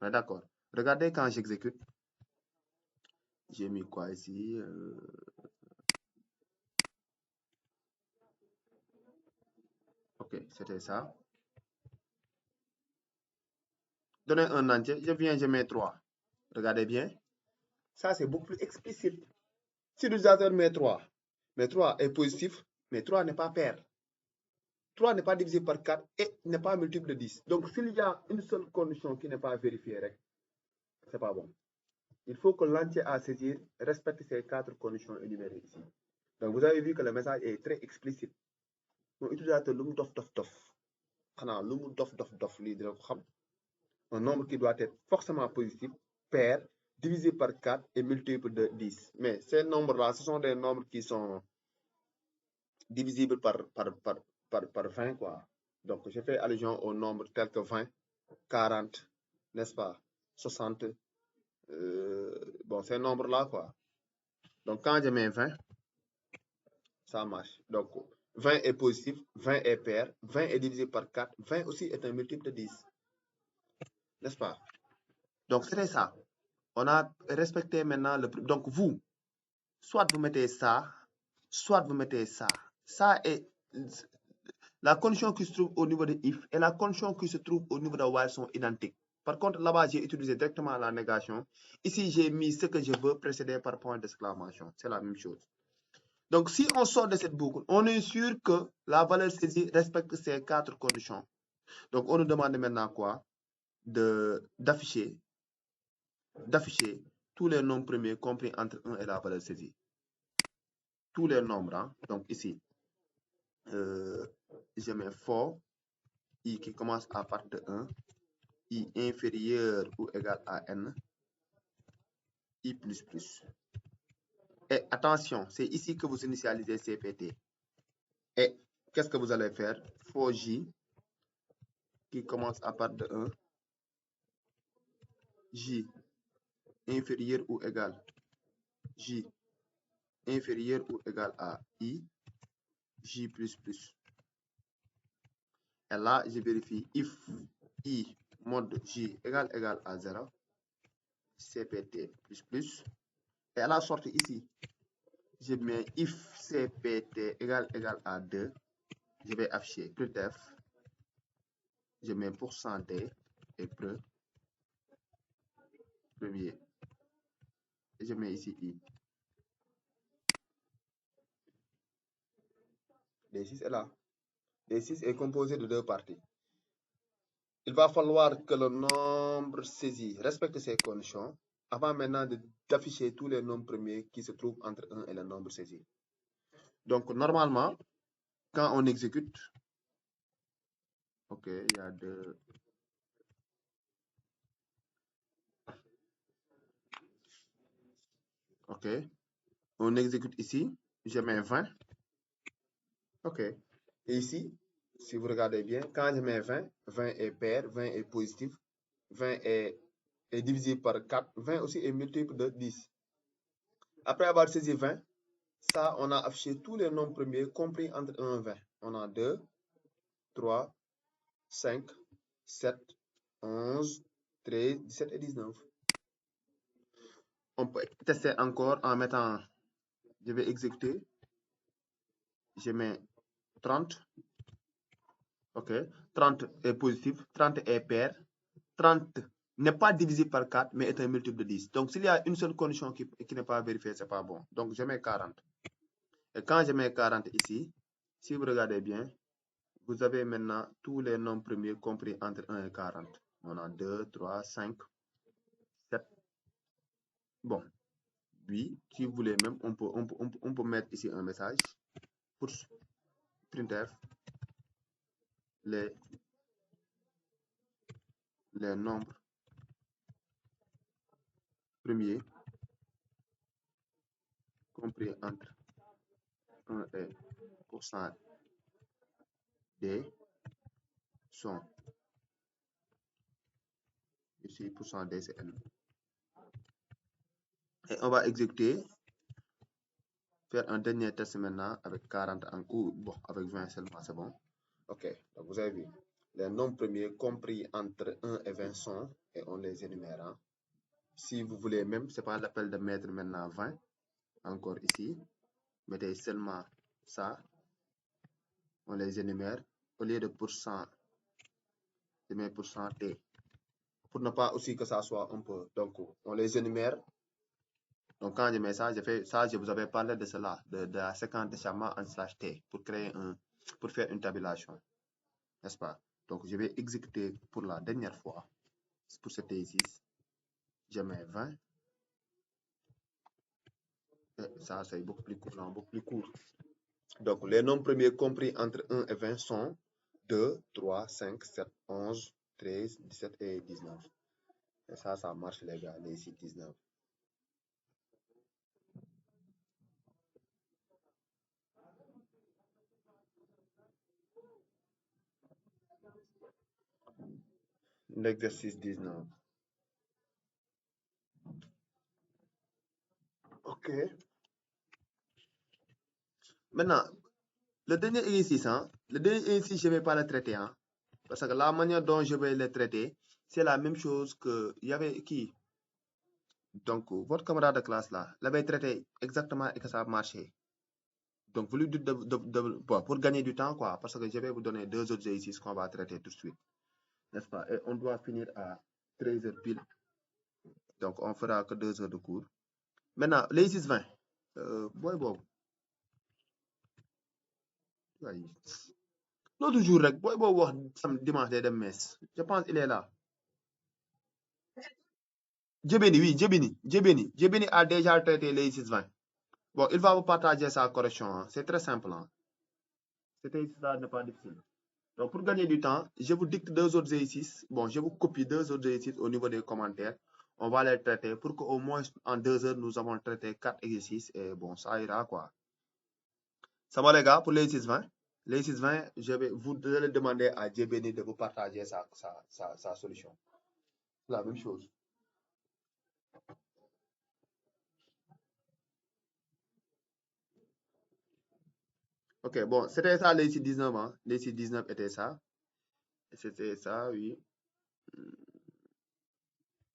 Speaker 1: d'accord regardez quand j'exécute j'ai mis quoi ici ok c'était ça donner un entier je viens je mets 3 regardez bien ça c'est beaucoup plus explicite si l'utilisateur met 3 mais 3 est positif mais 3 n'est pas pair 3 n'est pas divisé par 4 et n'est pas multiple de 10. Donc, s'il y a une seule condition qui n'est pas vérifiée, c'est pas bon. Il faut que l'entier à saisir respecte ces 4 conditions énumérées ici. Donc, vous avez vu que le message est très explicite. Mon utilisateur, un nombre qui doit être forcément positif, pair, divisé par 4 et multiple de 10. Mais ces nombres-là, ce sont des nombres qui sont divisibles par 20, quoi. Donc, je fais allusion au nombre tel que 20, 40, n'est-ce pas, 60, bon, ces nombres-là, quoi. Donc, quand je mets 20, ça marche. Donc, 20 est positif, 20 est pair, 20 est divisé par 4, 20 aussi est un multiple de 10, n'est-ce pas? Donc, c'est ça. On a respecté maintenant le... Donc, vous, soit vous mettez ça, soit vous mettez ça. Ça est... La condition qui se trouve au niveau de if et la condition qui se trouve au niveau de while sont identiques. Par contre, là-bas, j'ai utilisé directement la négation. Ici, j'ai mis ce que je veux précédé par point d'exclamation. C'est la même chose. Donc, si on sort de cette boucle, on est sûr que la valeur saisie respecte ces 4 conditions. Donc, on nous demande maintenant quoi? D'afficher tous les nombres premiers compris entre 1 et la valeur saisie. Tous les nombres. Hein? Donc, ici, je mets for i qui commence à partir de 1, i inférieur ou égal à n, i plus plus. Et attention, c'est ici que vous initialisez CPT. Et qu'est-ce que vous allez faire? For j qui commence à partir de 1, j inférieur ou égal j inférieur ou égal à i, j plus plus. Et là, je vérifie if i mode j égal à 0, cpt plus plus. Et à la sortie ici, je mets if cpt égal à 2, je vais afficher printf, je mets %d et premier. Et je mets ici i. D6 est là. D6 est composé de 2 parties. Il va falloir que le nombre saisi respecte ces conditions avant maintenant d'afficher tous les nombres premiers qui se trouvent entre 1 et le nombre saisi. Donc, normalement, quand on exécute, ok, il y a 2. Ok, on exécute ici, je mets 20. Ok, et ici, si vous regardez bien, quand je mets 20, 20 est pair, 20 est positif, 20 est divisé par 4, 20 aussi est multiple de 10. Après avoir saisi 20, ça, on a affiché tous les nombres premiers compris entre 1 et 20. On a 2, 3, 5, 7, 11, 13, 17 et 19. On peut tester encore en mettant, je vais exécuter, je mets 30. Ok, 30 est positif, 30 est pair, 30 n'est pas divisé par 4, mais est un multiple de 10. Donc, s'il y a une seule condition qui n'est pas vérifiée, ce n'est pas bon. Donc, je mets 40. Et quand je mets 40 ici, si vous regardez bien, vous avez maintenant tous les nombres premiers compris entre 1 et 40. On a 2, 3, 5, 7. Bon, oui, si vous voulez même, on peut mettre ici un message pour printf les nombres premiers compris entre 1 et %d sont ici %d c'est n. Et on va exécuter, faire un dernier test maintenant avec 40 ou bon, avec 20 seulement, c'est bon. Ok, donc vous avez vu, les nombres premiers compris entre 1 et 20 sont, et on les énumère. Hein. Si vous voulez même, c'est pas l'appel de mettre maintenant 20, encore ici, mettez seulement ça, on les énumère, au lieu de %, je mets %t, pour ne pas aussi que ça soit un peu, donc on les énumère. Donc, quand je mets ça, je vous avais parlé de cela, de la séquence de schéma en /t pour créer pour faire une tabulation, n'est-ce pas? Donc, je vais exécuter pour la dernière fois, pour ce T6, je mets 20, et ça, c'est beaucoup plus court, non, beaucoup plus court. Donc, les nombres premiers compris entre 1 et 20 sont 2, 3, 5, 7, 11, 13, 17 et 19. Et ça marche, les gars, les ici 19. L'exercice 19. Ok. Maintenant, le dernier exercice, hein, je ne vais pas le traiter. Hein, parce que la manière dont je vais le traiter, c'est la même chose que il y avait qui. Donc, votre camarade de classe là, l'avait traité exactement et que ça a marché. Donc, vous lui dites pour gagner du temps, quoi, parce que je vais vous donner 2 autres exercices qu'on va traiter tout de suite. N'est-ce pas? Et on doit finir à 13h pile. Donc, on fera que 2 heures de cours. Maintenant, l'exercice 20. Boy Bob. L'autre jour, Boy Bob, dimanche, de messe. Je pense qu'il est là. Djebeni, oui, Djebeni a déjà traité l'exercice 20. Bon, il va vous partager sa correction. Hein. C'est très simple. Hein. Cet exercice-là n'est pas difficile. Donc, pour gagner du temps, je vous dicte 2 autres exercices. Bon, je vous copie 2 autres exercices au niveau des commentaires. On va les traiter pour qu'au moins en 2 heures, nous avons traité 4 exercices. Et bon, ça ira quoi. Ça va les gars, pour l'exercice 20. L'exercice 20, vous allez demander à Djebeni de vous partager sa solution. La même chose. Ok, bon, c'était ça l'exercice 19. Hein. L'exercice 19 était ça. C'était ça, oui.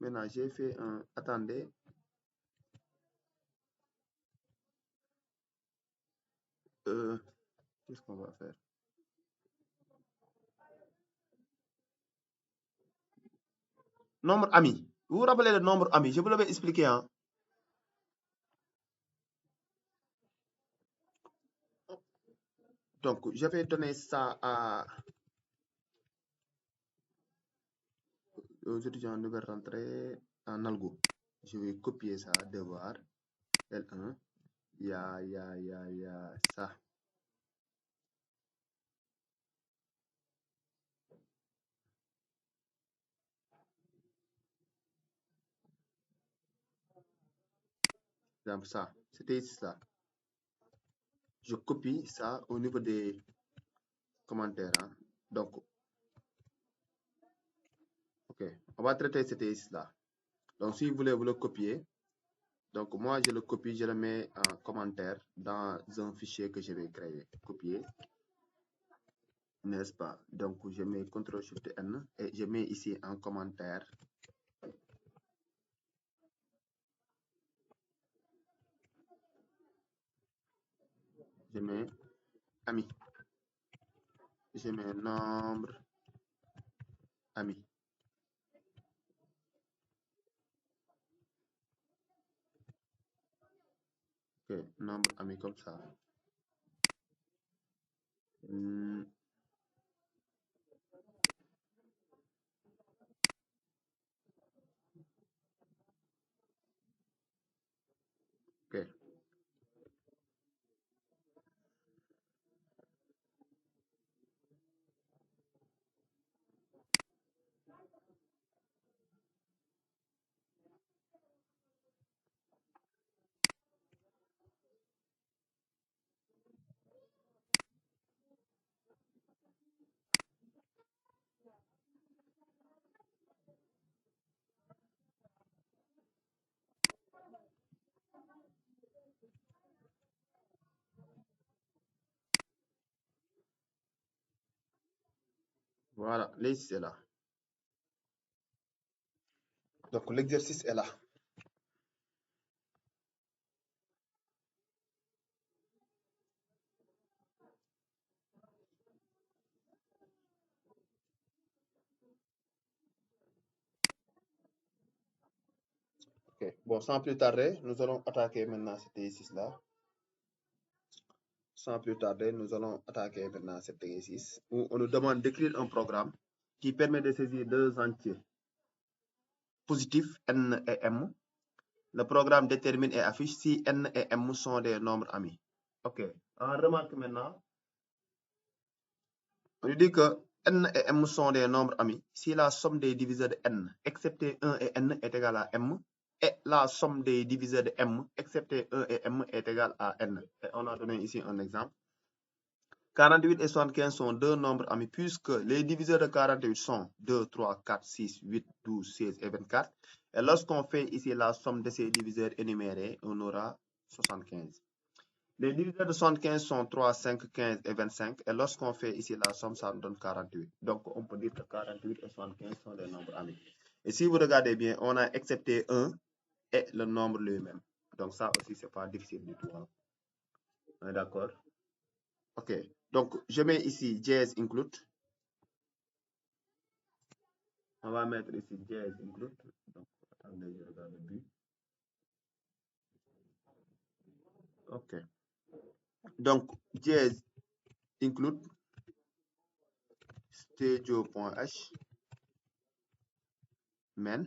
Speaker 1: Maintenant, j'ai fait un... Attendez. Qu'est-ce qu'on va faire? Nombre ami. Vous vous rappelez le nombre ami? Je vous l'avais expliqué. Hein? Donc, je vais donner ça aux étudiants de nouvelle rentrée en algo. Je vais copier ça, devoir, L1. Ya, ça. Donc, ça, c'était ça. Je copie ça au niveau des commentaires. Hein? Donc, ok, on va traiter cet exercice-là. Donc, si vous voulez vous le copier, donc moi, je le copie, je le mets en commentaire dans un fichier que je vais créer. Copier, n'est-ce pas? Donc, je mets CTRL-SHIFT-N et je mets ici en commentaire. Je mets ami. Je mets nombre ami. Ok, nombre ami comme ça. Ok. Voilà, l'exercice est là. Donc, l'exercice est là. Ok. Bon, sans plus tarder, nous allons attaquer maintenant cet exercice-là. Sans plus tarder, nous allons attaquer maintenant cet exercice où on nous demande d'écrire un programme qui permet de saisir 2 entiers positifs n et m. Le programme détermine et affiche si n et m sont des nombres amis. Ok. On remarque maintenant, on dit que n et m sont des nombres amis si la somme des diviseurs de n, excepté 1 et n, est égale à m, et la somme des diviseurs de m, excepté 1 et m, est égale à n. Et on a donné ici un exemple. 48 et 75 sont 2 nombres amis puisque les diviseurs de 48 sont 2, 3, 4, 6, 8, 12, 16 et 24. Et lorsqu'on fait ici la somme de ces diviseurs énumérés, on aura 75. Les diviseurs de 75 sont 3, 5, 15 et 25. Et lorsqu'on fait ici la somme, ça nous donne 48. Donc, on peut dire que 48 et 75 sont des nombres amis. Et si vous regardez bien, on a excepté 1 et le nombre lui-même. Donc, ça aussi, ce n'est pas difficile du tout. Hein. On est d'accord? OK. Donc, je mets ici JS include. On va mettre ici js include. Donc, attendez, je regarde le but. OK. Donc, js include stadio.h main,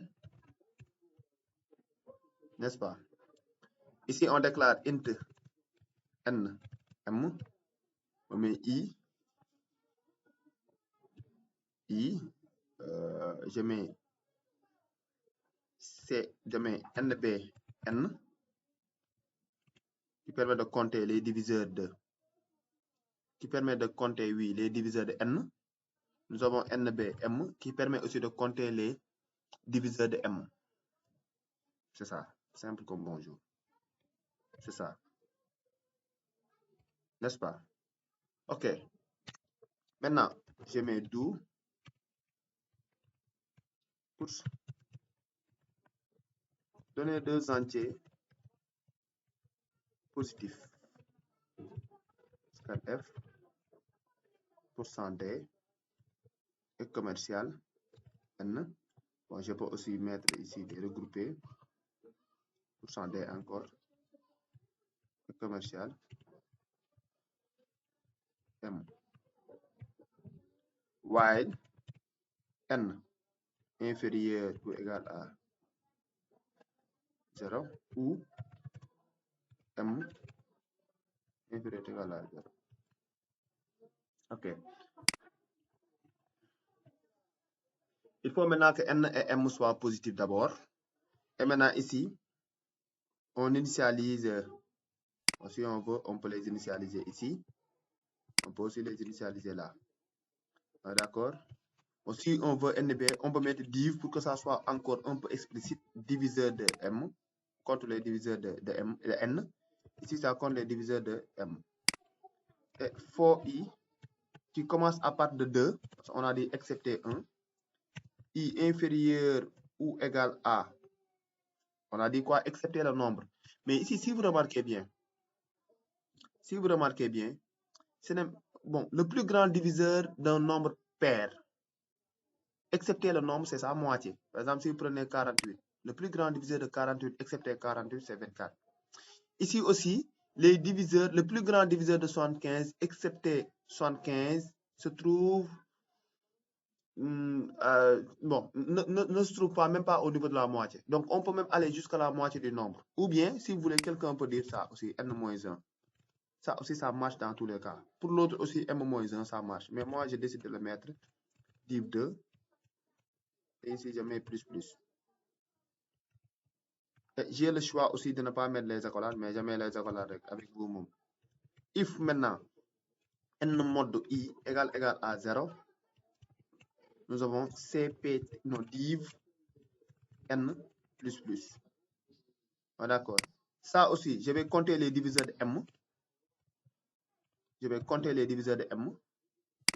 Speaker 1: n'est-ce pas? Ici, on déclare int n m, on met i, je mets nb n, qui permet de compter les diviseurs de, les diviseurs de n. Nous avons nbm qui permet aussi de compter les diviseurs de m. C'est ça, simple comme bonjour. C'est ça. N'est-ce pas? OK. Maintenant, je mets do pour donner deux entiers positifs. F, %d et commercial n. Bon, je peux aussi mettre ici des regroupés. %d encore. Et commercial m. While n inférieur ou égal à 0 ou m inférieur ou égal à 0. OK. Il faut maintenant que n et m soient positifs d'abord. Et maintenant ici, on initialise, si on veut, on peut les initialiser ici. On peut aussi les initialiser là. D'accord? Si on veut NB, on peut mettre div pour que ça soit encore un peu explicite. Diviseur de M contre les diviseurs de N. Ici, ça compte les diviseurs de M. Et for I, qui commence à partir de 2, on a dit excepté 1. I inférieur ou égal à, on a dit quoi? Excepté le nombre. Mais ici, si vous remarquez bien, bon, le plus grand diviseur d'un nombre pair, excepté le nombre, c'est sa moitié. Par exemple, si vous prenez 48, le plus grand diviseur de 48, excepté 48, c'est 24. Ici aussi, les diviseurs, le plus grand diviseur de 75, excepté 75, se trouve, bon, ne se trouve pas, même pas au niveau de la moitié. Donc, on peut même aller jusqu'à la moitié du nombre. Ou bien, si vous voulez, quelqu'un peut dire ça aussi, n-1. Ça aussi, ça marche dans tous les cas. Pour l'autre aussi, m-1, ça marche. Mais moi, je décide de le mettre div 2. Et ici, je mets plus. J'ai le choix aussi de ne pas mettre les accolades, mais je mets les accolades avec vous. If maintenant, n mod i égale à 0, nous avons cpt, non, div n plus. D'accord. Ça aussi, je vais compter les diviseurs de m.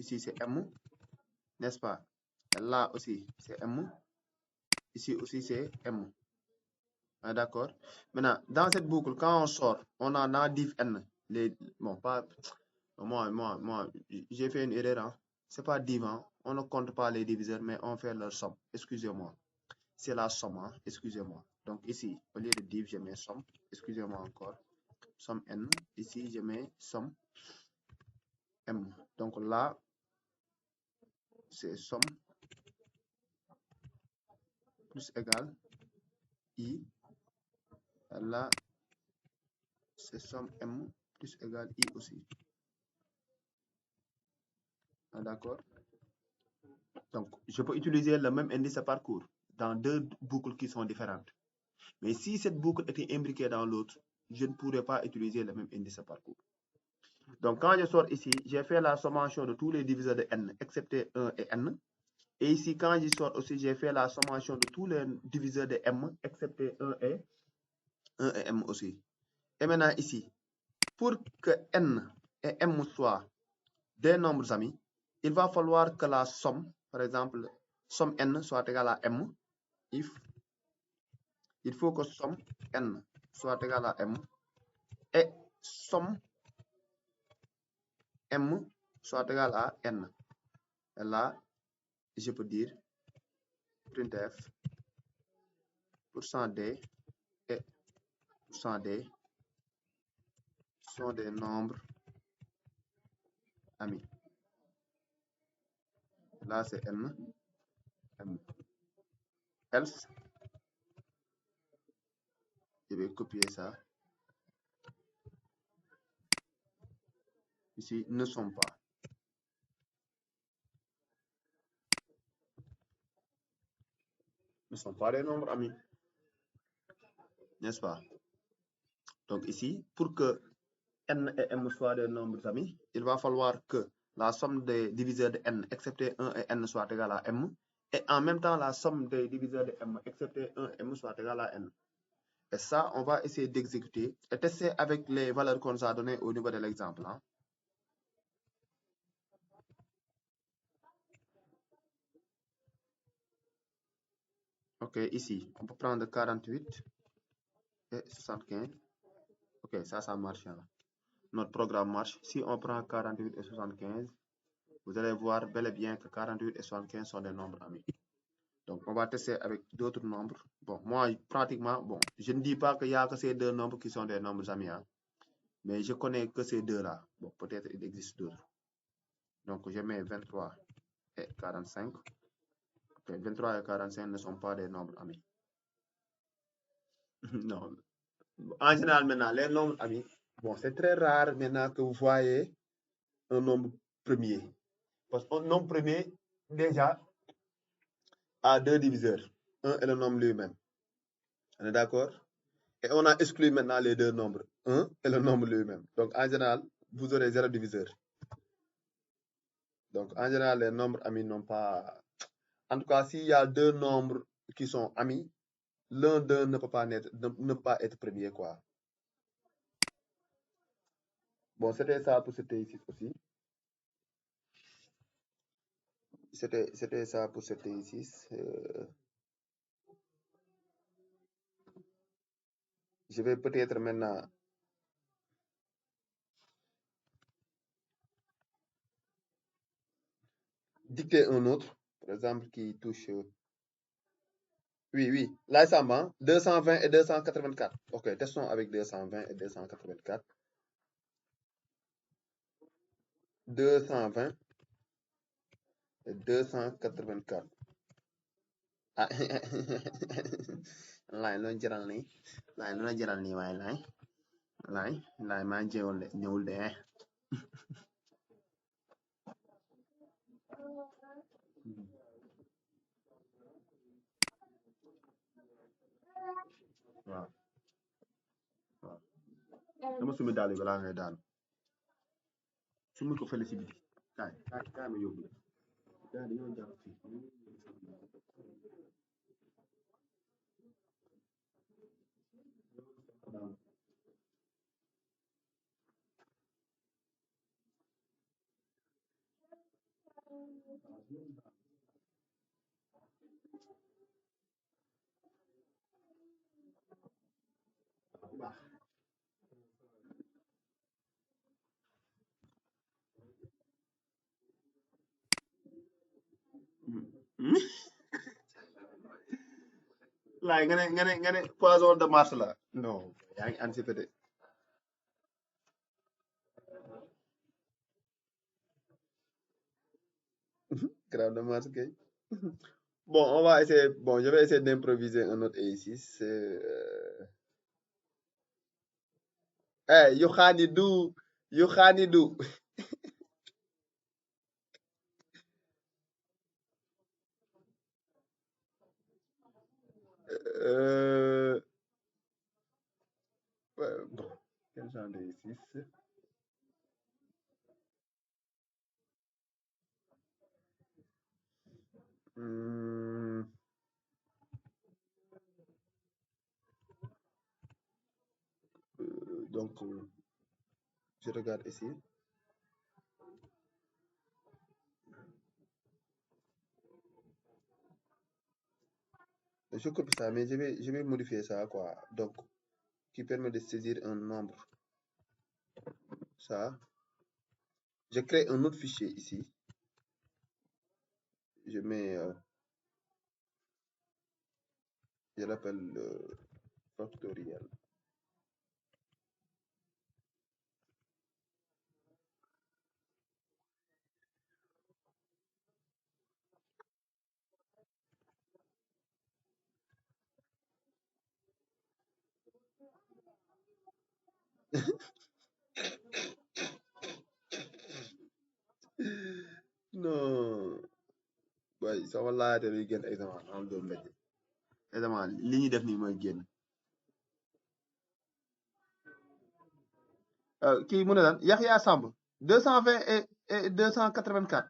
Speaker 1: Ici, c'est m, n'est-ce pas? Là aussi, c'est m. Ici aussi, c'est m. D'accord. Maintenant, dans cette boucle, quand on sort, on a div n. Bon, pas... Moi, j'ai fait une erreur. Hein. C'est pas div. Hein. On ne compte pas les diviseurs, mais on fait leur somme. Excusez-moi. C'est la somme. Hein. Excusez-moi. Donc ici, au lieu de div, je mets somme. Excusez-moi encore. Somme n. Ici, je mets somme m. Donc là, c'est somme plus égal i. Là, c'est somme m plus égal i aussi. D'accord. Donc, je peux utiliser le même indice à parcours dans deux boucles qui sont différentes. Mais si cette boucle était imbriquée dans l'autre, je ne pourrais pas utiliser le même indice à parcours. Donc, quand je sors ici, j'ai fait la sommation de tous les diviseurs de n, excepté 1 et n. Et ici, quand je sors aussi, j'ai fait la sommation de tous les diviseurs de m, excepté 1 et m aussi. Et maintenant ici, pour que n et m soient des nombres amis, il va falloir que la somme, par exemple, somme n soit égale à m. If il faut que somme n soit égale à m et somme m soit égale à n. Et là, je peux dire printf %d et %d sont des nombres amis. Là, c'est n, m. Else, je vais copier ça. Ici, ne sont pas. Ne sont pas des nombres amis. N'est-ce pas? Donc ici, pour que n et m soient des nombres amis, il va falloir que la somme des diviseurs de n excepté 1 et n soit égale à m, et en même temps la somme des diviseurs de m excepté 1 et m soit égale à n. Et ça, on va essayer d'exécuter et tester avec les valeurs qu'on nous a données au niveau de l'exemple. Hein. Ok, ici, on peut prendre 48 et 75. Ok, ça marche. Hein. Notre programme marche. Si on prend 48 et 75, vous allez voir bel et bien que 48 et 75 sont des nombres amis. Donc, on va tester avec d'autres nombres. Bon, moi, pratiquement, bon, je ne dis pas qu'il n'y a que ces deux nombres qui sont des nombres amis, hein, mais je connais que ces deux-là. Bon, peut-être il existe d'autres. Donc, je mets 23 et 45. Okay, 23 et 45 ne sont pas des nombres amis. Non. En général, maintenant, les nombres amis, bon, c'est très rare maintenant que vous voyez un nombre premier. Parce qu'un nombre premier, déjà, a deux diviseurs. Un est le nombre lui-même. On est d'accord? Et on a exclu maintenant les deux nombres. 1 et le nombre lui-même. Donc, en général, vous aurez 0 diviseur. Donc, en général, les nombres amis n'ont pas... En tout cas, s'il y a deux nombres qui sont amis, l'un d'eux ne peut pas être premier, quoi. Bon, c'était ça pour cette ici aussi. C'était ça pour cette ici. Je vais peut-être maintenant dicter un autre, par exemple, qui touche... Oui, là, ça va. 220 et 284. Ok, testons avec 220 et 284. 220 et 284. Ah, laay loo jaral nii laay lu la jaral nii waaye laay maa ñëwul de waaw waaw dama sumi daal yi balaa ngay daanu sumi ko fële si biti kaay ma yóbbu la kaay dañoo jàpp fii laay nga ne poisson de Mars la non yaa ngi anticipé de grave de Mars kay bon on va essayer bon je vais essayer d'improviser un autre exercice yu xaani du bon quel genre d'exercice donc je regarde ici je copie ça mais je vais modifier ça quoi donc qui permet de saisir un nombre ça je crée un autre fichier ici je mets Je l'appelle factoriel. Non. Boy sama laajate luy génn examen am doon mbéj examen li ñuy def nii mooy génn kii mu ne lan Yaxya Samb 220 et 284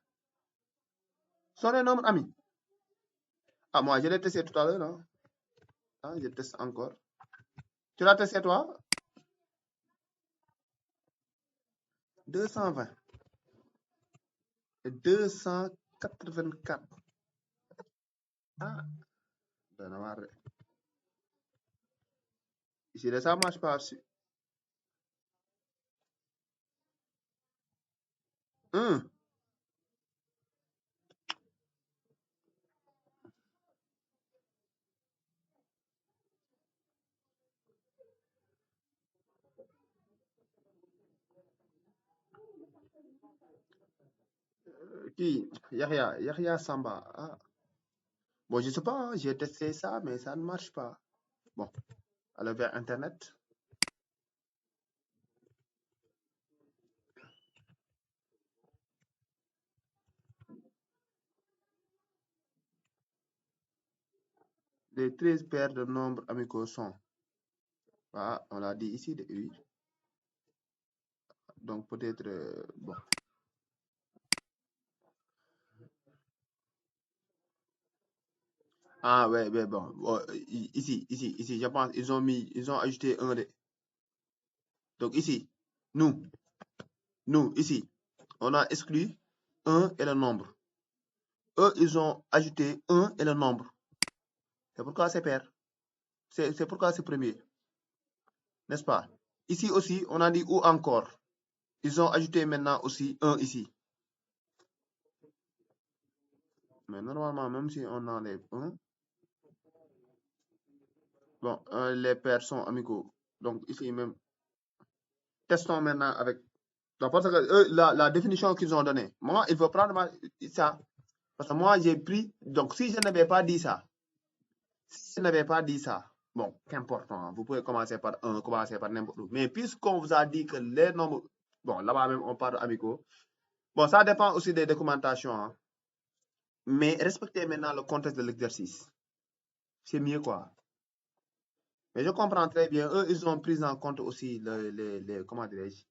Speaker 1: sont les nombres amis. Ah moi je l'ai testé tout à l'heure non ah je teste encore. Tu l'as testé toi? 220 et 284. Ah doy na waar de. Ici de ça marche pas sur qui Yahya Samba. Ah. Bon, je sais pas, hein, j'ai testé ça, mais ça ne marche pas. Bon, aller vers Internet. Les 13 paires de nombres amicaux sont. Ah, on l'a dit ici, oui. Donc peut-être, bon. Ah ouais, ouais, bon. Ici, je pense, ils ont ajouté un. Donc ici, nous, ici, on a exclu un et le nombre. Eux, ils ont ajouté un et le nombre. C'est pourquoi c'est pair. C'est pourquoi c'est premier. N'est-ce pas? Ici aussi, on a dit ou encore. Ils ont ajouté maintenant aussi un ici. Mais normalement, même si on enlève un, bon, les paires sont amicaux. Donc ici même, testons maintenant avec. Donc, parce que la définition qu'ils ont donnée, moi, il faut prendre ça. Parce que moi, j'ai pris. Donc, si je n'avais pas dit ça, bon, qu'importe, hein, vous pouvez commencer par un, commencer par n'importe où. Mais puisqu'on vous a dit que les nombres. Bon, là-bas même, on parle amicaux. Bon, ça dépend aussi des documentations. Hein. Mais respectez maintenant le contexte de l'exercice. C'est mieux, quoi. Mais je comprends très bien. Eux, ils ont pris en compte aussi comment dirais-je,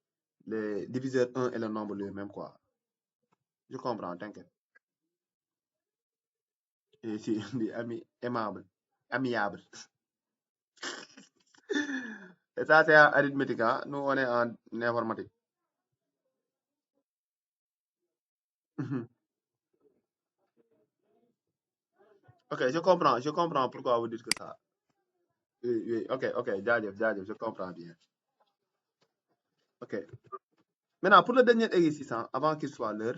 Speaker 1: les diviseurs 1 et le nombre lui-même, quoi. Je comprends, t'inquiète. Et c'est des amis aimables, amiables. Et ça, c'est en arithmétique, hein. Nous, on est en informatique. Ok, je comprends pourquoi vous dites que ça. Oui, oui, ok, jaajëf, je comprends bien. Ok. Maintenant, pour le dernier exercice, hein, avant qu'il soit l'heure,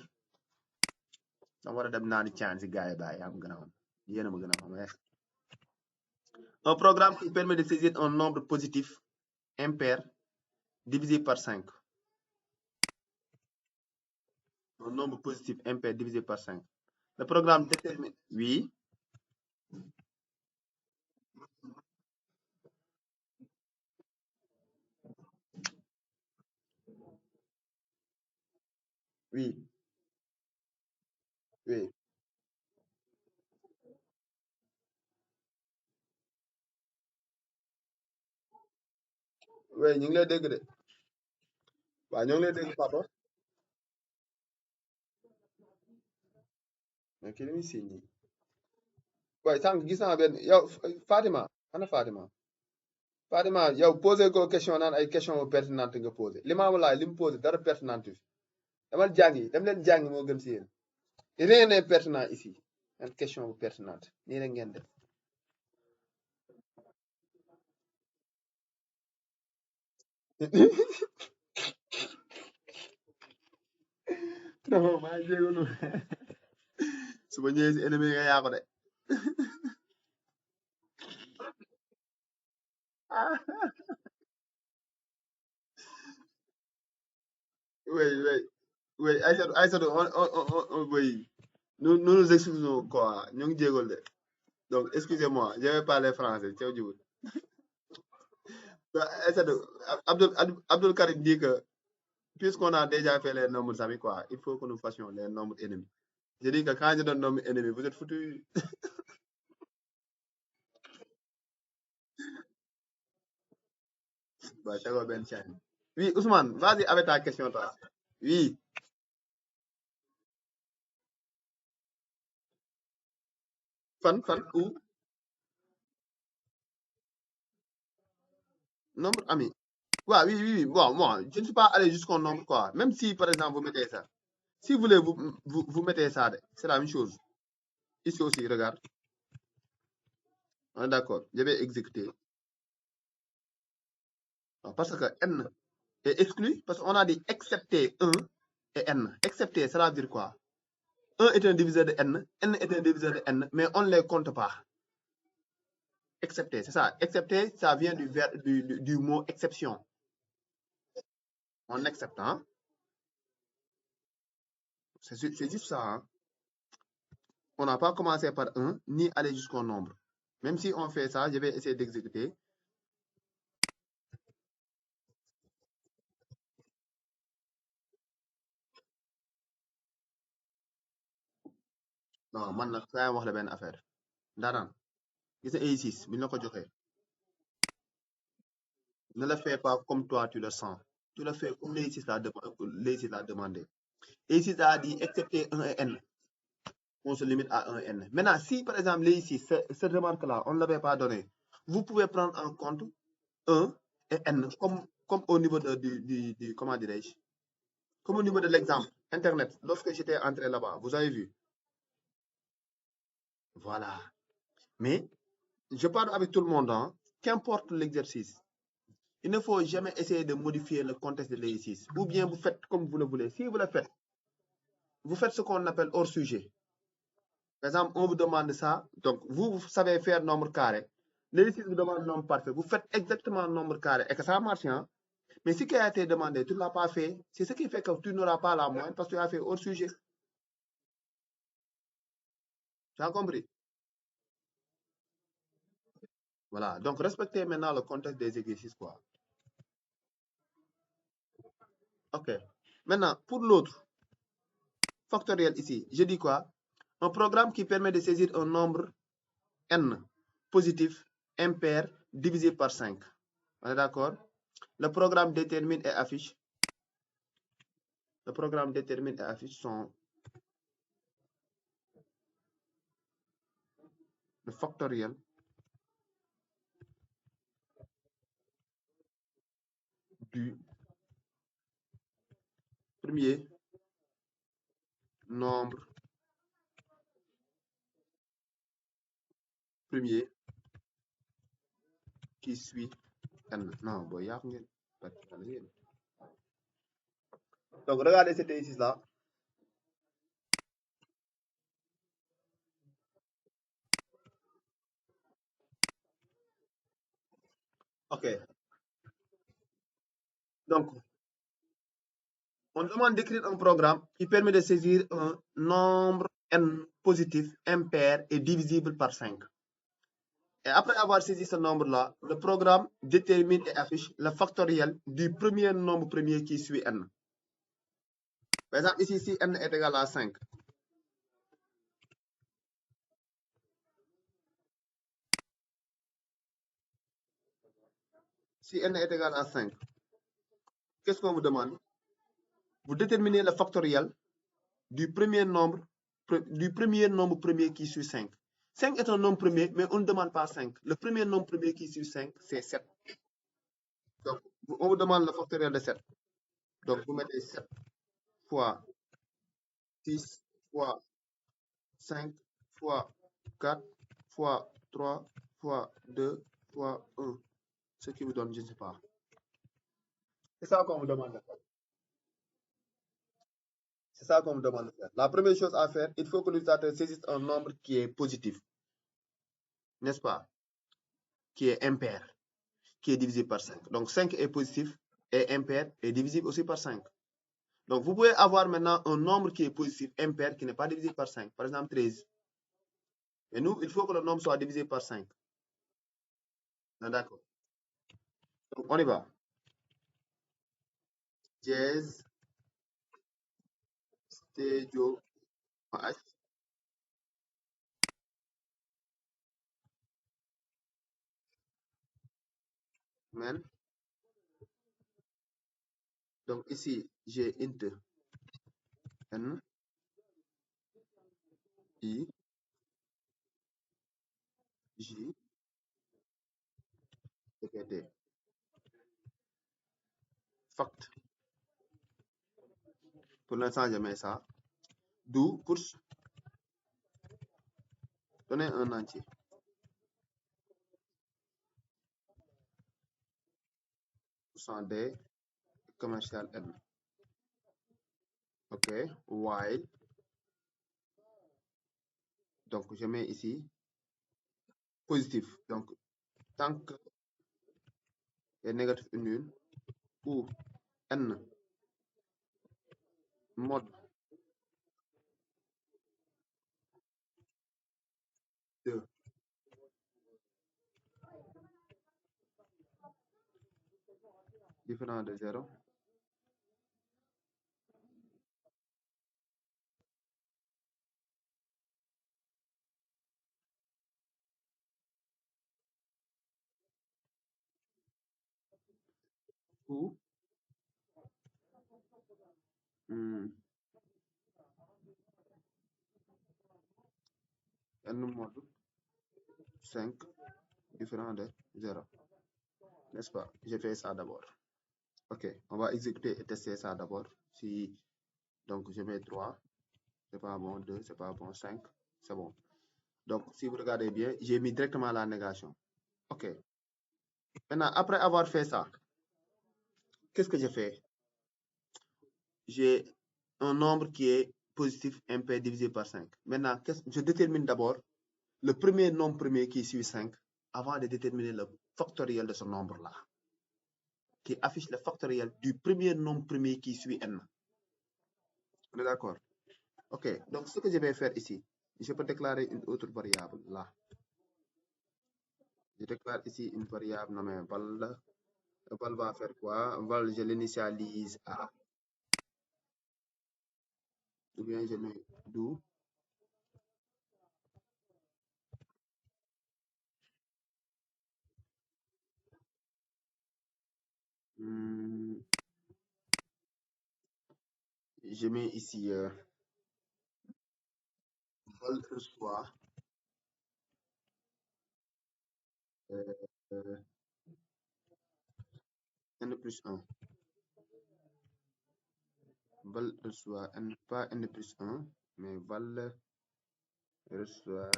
Speaker 1: on va dem naani caan si gars yi bàyyi am gën a xam yéen a ma gën a xam. Un programme qui permet de saisir un nombre positif impair divisé par 5. Un nombre positif impair divisé par 5. Le programme détermine. Oui, oui, oui. Oui, ñu ngi lay dégg de. Waaw ñu ngi lay dégg papa. Mais kii li muy signe nii. Waaye sànq gis naa benn yow Fatima ana Fatima. Fatima yow posé ko question naan ay question pertinente nga posé li ma laaj li mu posé dara pertinente fi demal jàngi dem leen jàngi moo gën si yéen. Rien n'est pertinent ici. Une question pertinente nii la ngeen def. non maa ngi jégalu su ma ñëwee si ennemi nga yaa ko de. Oui, oui, oui. Aïssatou, oui. Nous nous excusons quoi. Nous sommes désolés. Donc, excusez-moi, je vais parler français. Ciao, Diouf. Aïssatou, Abdul Karim dit que puisqu'on a déjà fait les nombres amis, quoi, il faut que nous fassions les nombres ennemis. Je dis que quand je donne nombre ennemi, vous êtes foutus. Bah, Chago Ben Chan. Oui, Ousmane, vas-y avec ta question, toi. Oui, où? Nombre ami. Ouais, oui, oui, oui. Bon, moi, je ne suis pas allé jusqu'au nombre, quoi. Même si, par exemple, vous mettez ça. Si vous voulez, vous mettez ça, c'est la même chose. Ici aussi, regarde. On est d'accord. Je vais exécuter. Parce que n est exclu, parce qu'on a dit excepté 1 et n. Excepté, ça veut dire quoi? 1 est un diviseur de n est un diviseur de n, mais on ne les compte pas. Excepté, c'est ça. Excepté, ça vient du mot exception. On accepte, hein? C'est juste ça, hein? On n'a pas commencé par 1, ni aller jusqu'au nombre. Même si on fait ça, je vais essayer d'exécuter. Non, man, je vais wax la benn affaire. Ndaanaan, gis nga A6, bu ñu la ko joxee, ne le fais pas comme toi tu le sens. Tu le fais comme l'A6 l'a demandé. A6 a dit excepté 1 et n. On se limite à 1 et n. Maintenant, si par exemple l'A6, cette remarque-là, on ne l'avait pas donné, vous pouvez prendre en compte 1 et n comme au niveau comment dirais-je, comme au niveau de l'exemple Internet. Lorsque j'étais entré là-bas, vous avez vu. Voilà. Mais je parle avec tout le monde, hein, qu'importe l'exercice. Il ne faut jamais essayer de modifier le contexte de l'exercice. Ou bien vous faites comme vous le voulez. Si vous le faites, vous faites ce qu'on appelle hors sujet. Par exemple, on vous demande ça. Donc, vous savez faire nombre carré. L'exercice vous demande nombre parfait. Vous faites exactement nombre carré et que ça marche. Hein? Mais ce qui a été demandé, tu ne l'as pas fait. C'est ce qui fait que tu n'auras pas la moyenne parce que tu as fait hors sujet. Tu as compris? Voilà. Donc, respectez maintenant le contexte des exercices. Quoi. OK. Maintenant, pour l'autre, factoriel ici, je dis quoi? Un programme qui permet de saisir un nombre n positif impair divisé par 5. On est d'accord? Le programme détermine et affiche. Le programme détermine et affiche son le factoriel du premier nombre premier qui suit n. Non, bon, y a rien. Donc, regardez cet exercice-là. OK. Donc, on demande d'écrire un programme qui permet de saisir un nombre n positif impair et divisible par 5. Et après avoir saisi ce nombre-là, le programme détermine et affiche le factoriel du premier nombre premier qui suit n. Par exemple, ici, si n est égal à 5, si n est égal à 5, qu'est-ce qu'on vous demande? Vous déterminez le factoriel du premier nombre premier qui suit 5. 5 est un nombre premier, mais on ne demande pas 5. Le premier nombre premier qui suit 5, c'est 7. Donc, on vous demande le factoriel de 7. Donc, vous mettez 7 fois 6 fois 5 fois 4 fois 3 fois 2 fois 1. Ce qui vous donne, je ne sais pas. C'est ça qu'on vous demande de faire. C'est ça qu'on vous demande de faire. La première chose à faire, il faut que l'utilisateur saisisse un nombre qui est positif, n'est-ce pas? Qui est impair. qui est divisible par 5. Donc 5 est positif et impair est divisible aussi par 5. Donc vous pouvez avoir maintenant un nombre qui est positif impair qui n'est pas divisible par 5. Par exemple 13. Et nous, il faut que le nombre soit divisé par 5. D'accord. Donc on y va. Dièse, stédio, H, men. Donc ici, j'ai int n, i, j, pt. Fact. Pour l'instant, je mets ça. Do, course, donner un entier. %d, commercial n. OK. While. Donc, je mets ici positif. Donc, tant que est négatif et nul, ou n mod 2 différent de 0, ou n mod 5 différent de 0. N'est-ce pas? J'ai fait ça d'abord. OK. On va exécuter et tester ça d'abord. Si, donc, je mets 3. C'est pas bon. 2, c'est pas bon. 5, c'est bon. Donc, si vous regardez bien, j'ai mis directement la négation. OK. Maintenant, après avoir fait ça, qu'est-ce que j'ai fait? J'ai un nombre qui est positif impair divisé par 5. Maintenant, je détermine d'abord le premier nombre premier qui suit 5 avant de déterminer le factoriel de ce nombre-là, qui affiche le factoriel du premier nombre premier qui suit n. On est d'accord? OK. Donc, ce que je vais faire ici, je peux déclarer une autre variable là. Je déclare ici une variable nommée val. Val va faire quoi? Val, je l'initialise à. Ou bien je mets do. Je mets ici val reçoit n plus 1. Val reçoit n, pas n plus 1, mais val reçoit.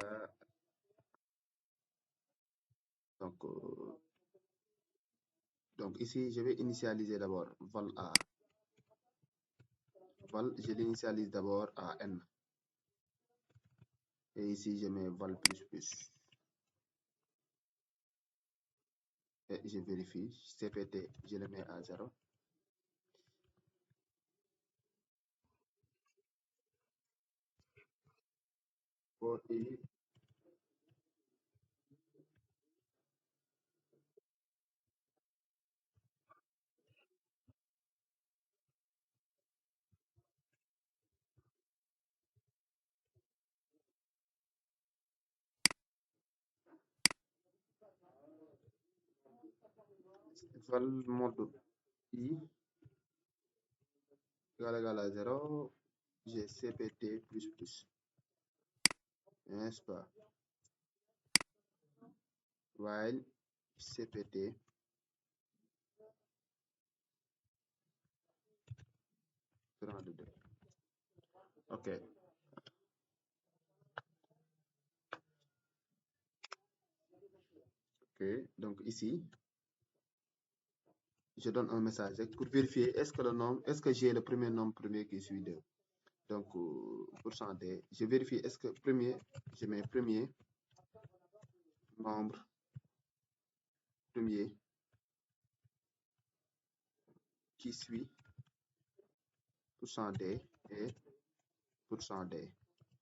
Speaker 1: Donc ici, je vais initialiser d'abord val a. Val, je l'initialise d'abord à n. Et ici, je mets val plus plus. Et je vérifie. CPT, je le mets à 0. For i, val mode i égal à 0, j'ai CPT plus plus. N'est-ce pas? While CPT différent de 2. OK. OK. Donc ici, je donne un message pour vérifier est-ce que le nombre, est-ce que j'ai le premier nombre premier qui suit 2. Donc, %d, je vérifie est-ce que premier, je mets premier nombre premier qui suit %d et %d.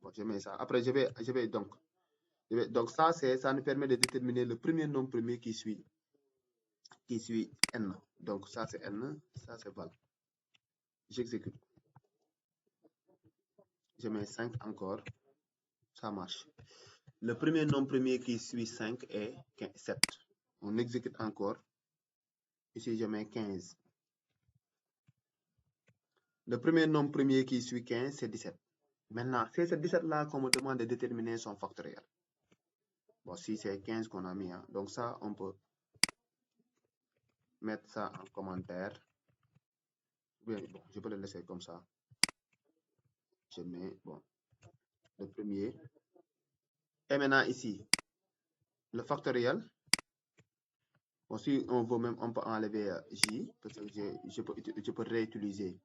Speaker 1: Bon, je mets ça. Après, je vais donc ça, ça nous permet de déterminer le premier nombre premier qui suit n. Donc ça c'est n, ça c'est val. J'exécute. Je mets 5 encore. Ça marche. Le premier nombre premier qui suit 5 est 7. On exécute encore. Ici, je mets 15. Le premier nombre premier qui suit 15, c'est 17. Maintenant, c'est ce 17-là qu'on me demande de déterminer son factoriel. Bon, si c'est 15 qu'on a mis, hein. Donc ça, on peut mettre ça en commentaire. Bien, bon, je peux le laisser comme ça. Je mets, bon, le premier. Et maintenant, ici, le factoriel. Bon, si on veut même, on peut enlever J, parce que je peux réutiliser.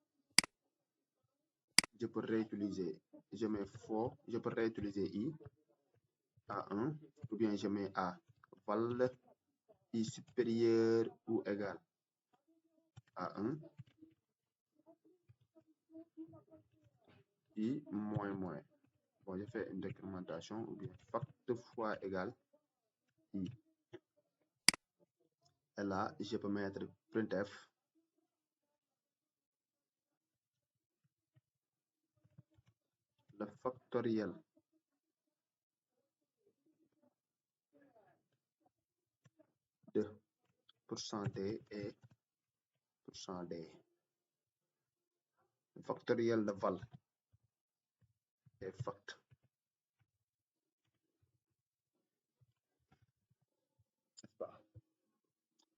Speaker 1: Je peux réutiliser. Je mets faux. Je peux réutiliser I à 1. Ou bien je mets A. Val I supérieur ou égal à 1. I moins moins. Bon, je fais une décrémentation ou bien facteur fois égal I. Et là, je peux mettre printf. Le factoriel de %d et %d. Le factoriel de val est fact.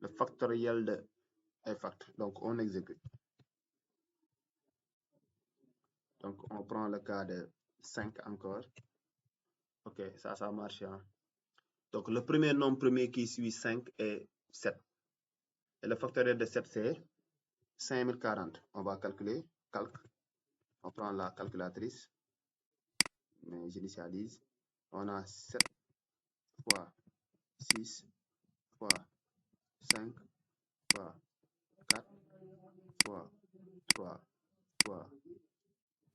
Speaker 1: Le factoriel de est fact. Donc, on exécute. Donc, on prend le cas de 5 encore. Ok, ça marche. Hein. Donc, le premier nombre premier qui suit 5 est 7. Et le factoriel de 7, c'est 5040. On va calculer. Calque. On prend la calculatrice. Mais j'initialise. On a 7 fois 6 fois 5 fois 4 fois 3 fois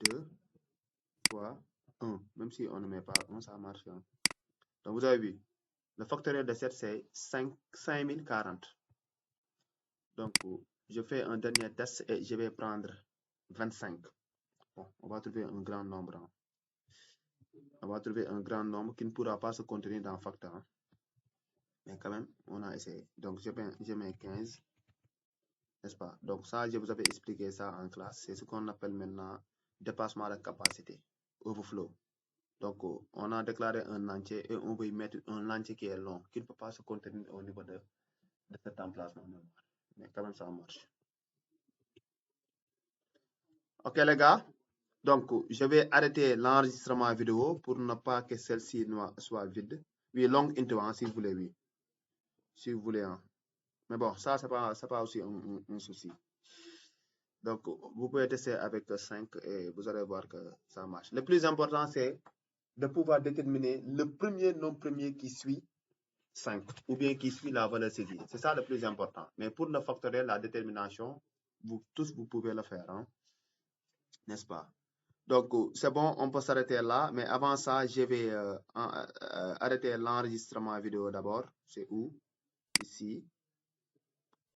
Speaker 1: 2 fois 1. Même si on ne met pas 1, ça marche. Hein. Donc, vous avez vu. Le factoriel de 7, c'est 5040. Donc, je fais un dernier test et je vais prendre 25. Bon, on va trouver un grand nombre. Hein. On va trouver un grand nombre qui ne pourra pas se contenir dans le facteur. Hein. Mais quand même, on a essayé. Donc, je mets 15. N'est-ce pas? Donc, ça, je vous avais expliqué ça en classe. C'est ce qu'on appelle maintenant dépassement de capacité, overflow. Donc, on a déclaré un entier et on veut y mettre un entier qui est long, qui ne peut pas se contenir au niveau de cet emplacement. Mais quand même, ça marche. Ok, les gars. Donc, je vais arrêter l'enregistrement vidéo pour ne pas que celle-ci soit vide. Oui, long intervalle, si vous voulez, oui. Si vous voulez. Hein. Mais bon, ça, c'est pas aussi un souci. Donc, vous pouvez tester avec 5 et vous allez voir que ça marche. Le plus important, c'est de pouvoir déterminer le premier nombre premier qui suit 5 ou bien qui suit la valeur saisie. C'est ça le plus important. Mais pour le factoriel, la détermination, vous pouvez le faire. Hein? N'est-ce pas? Donc, c'est bon, on peut s'arrêter là. Mais avant ça, je vais arrêter l'enregistrement vidéo d'abord. C'est où? Ici.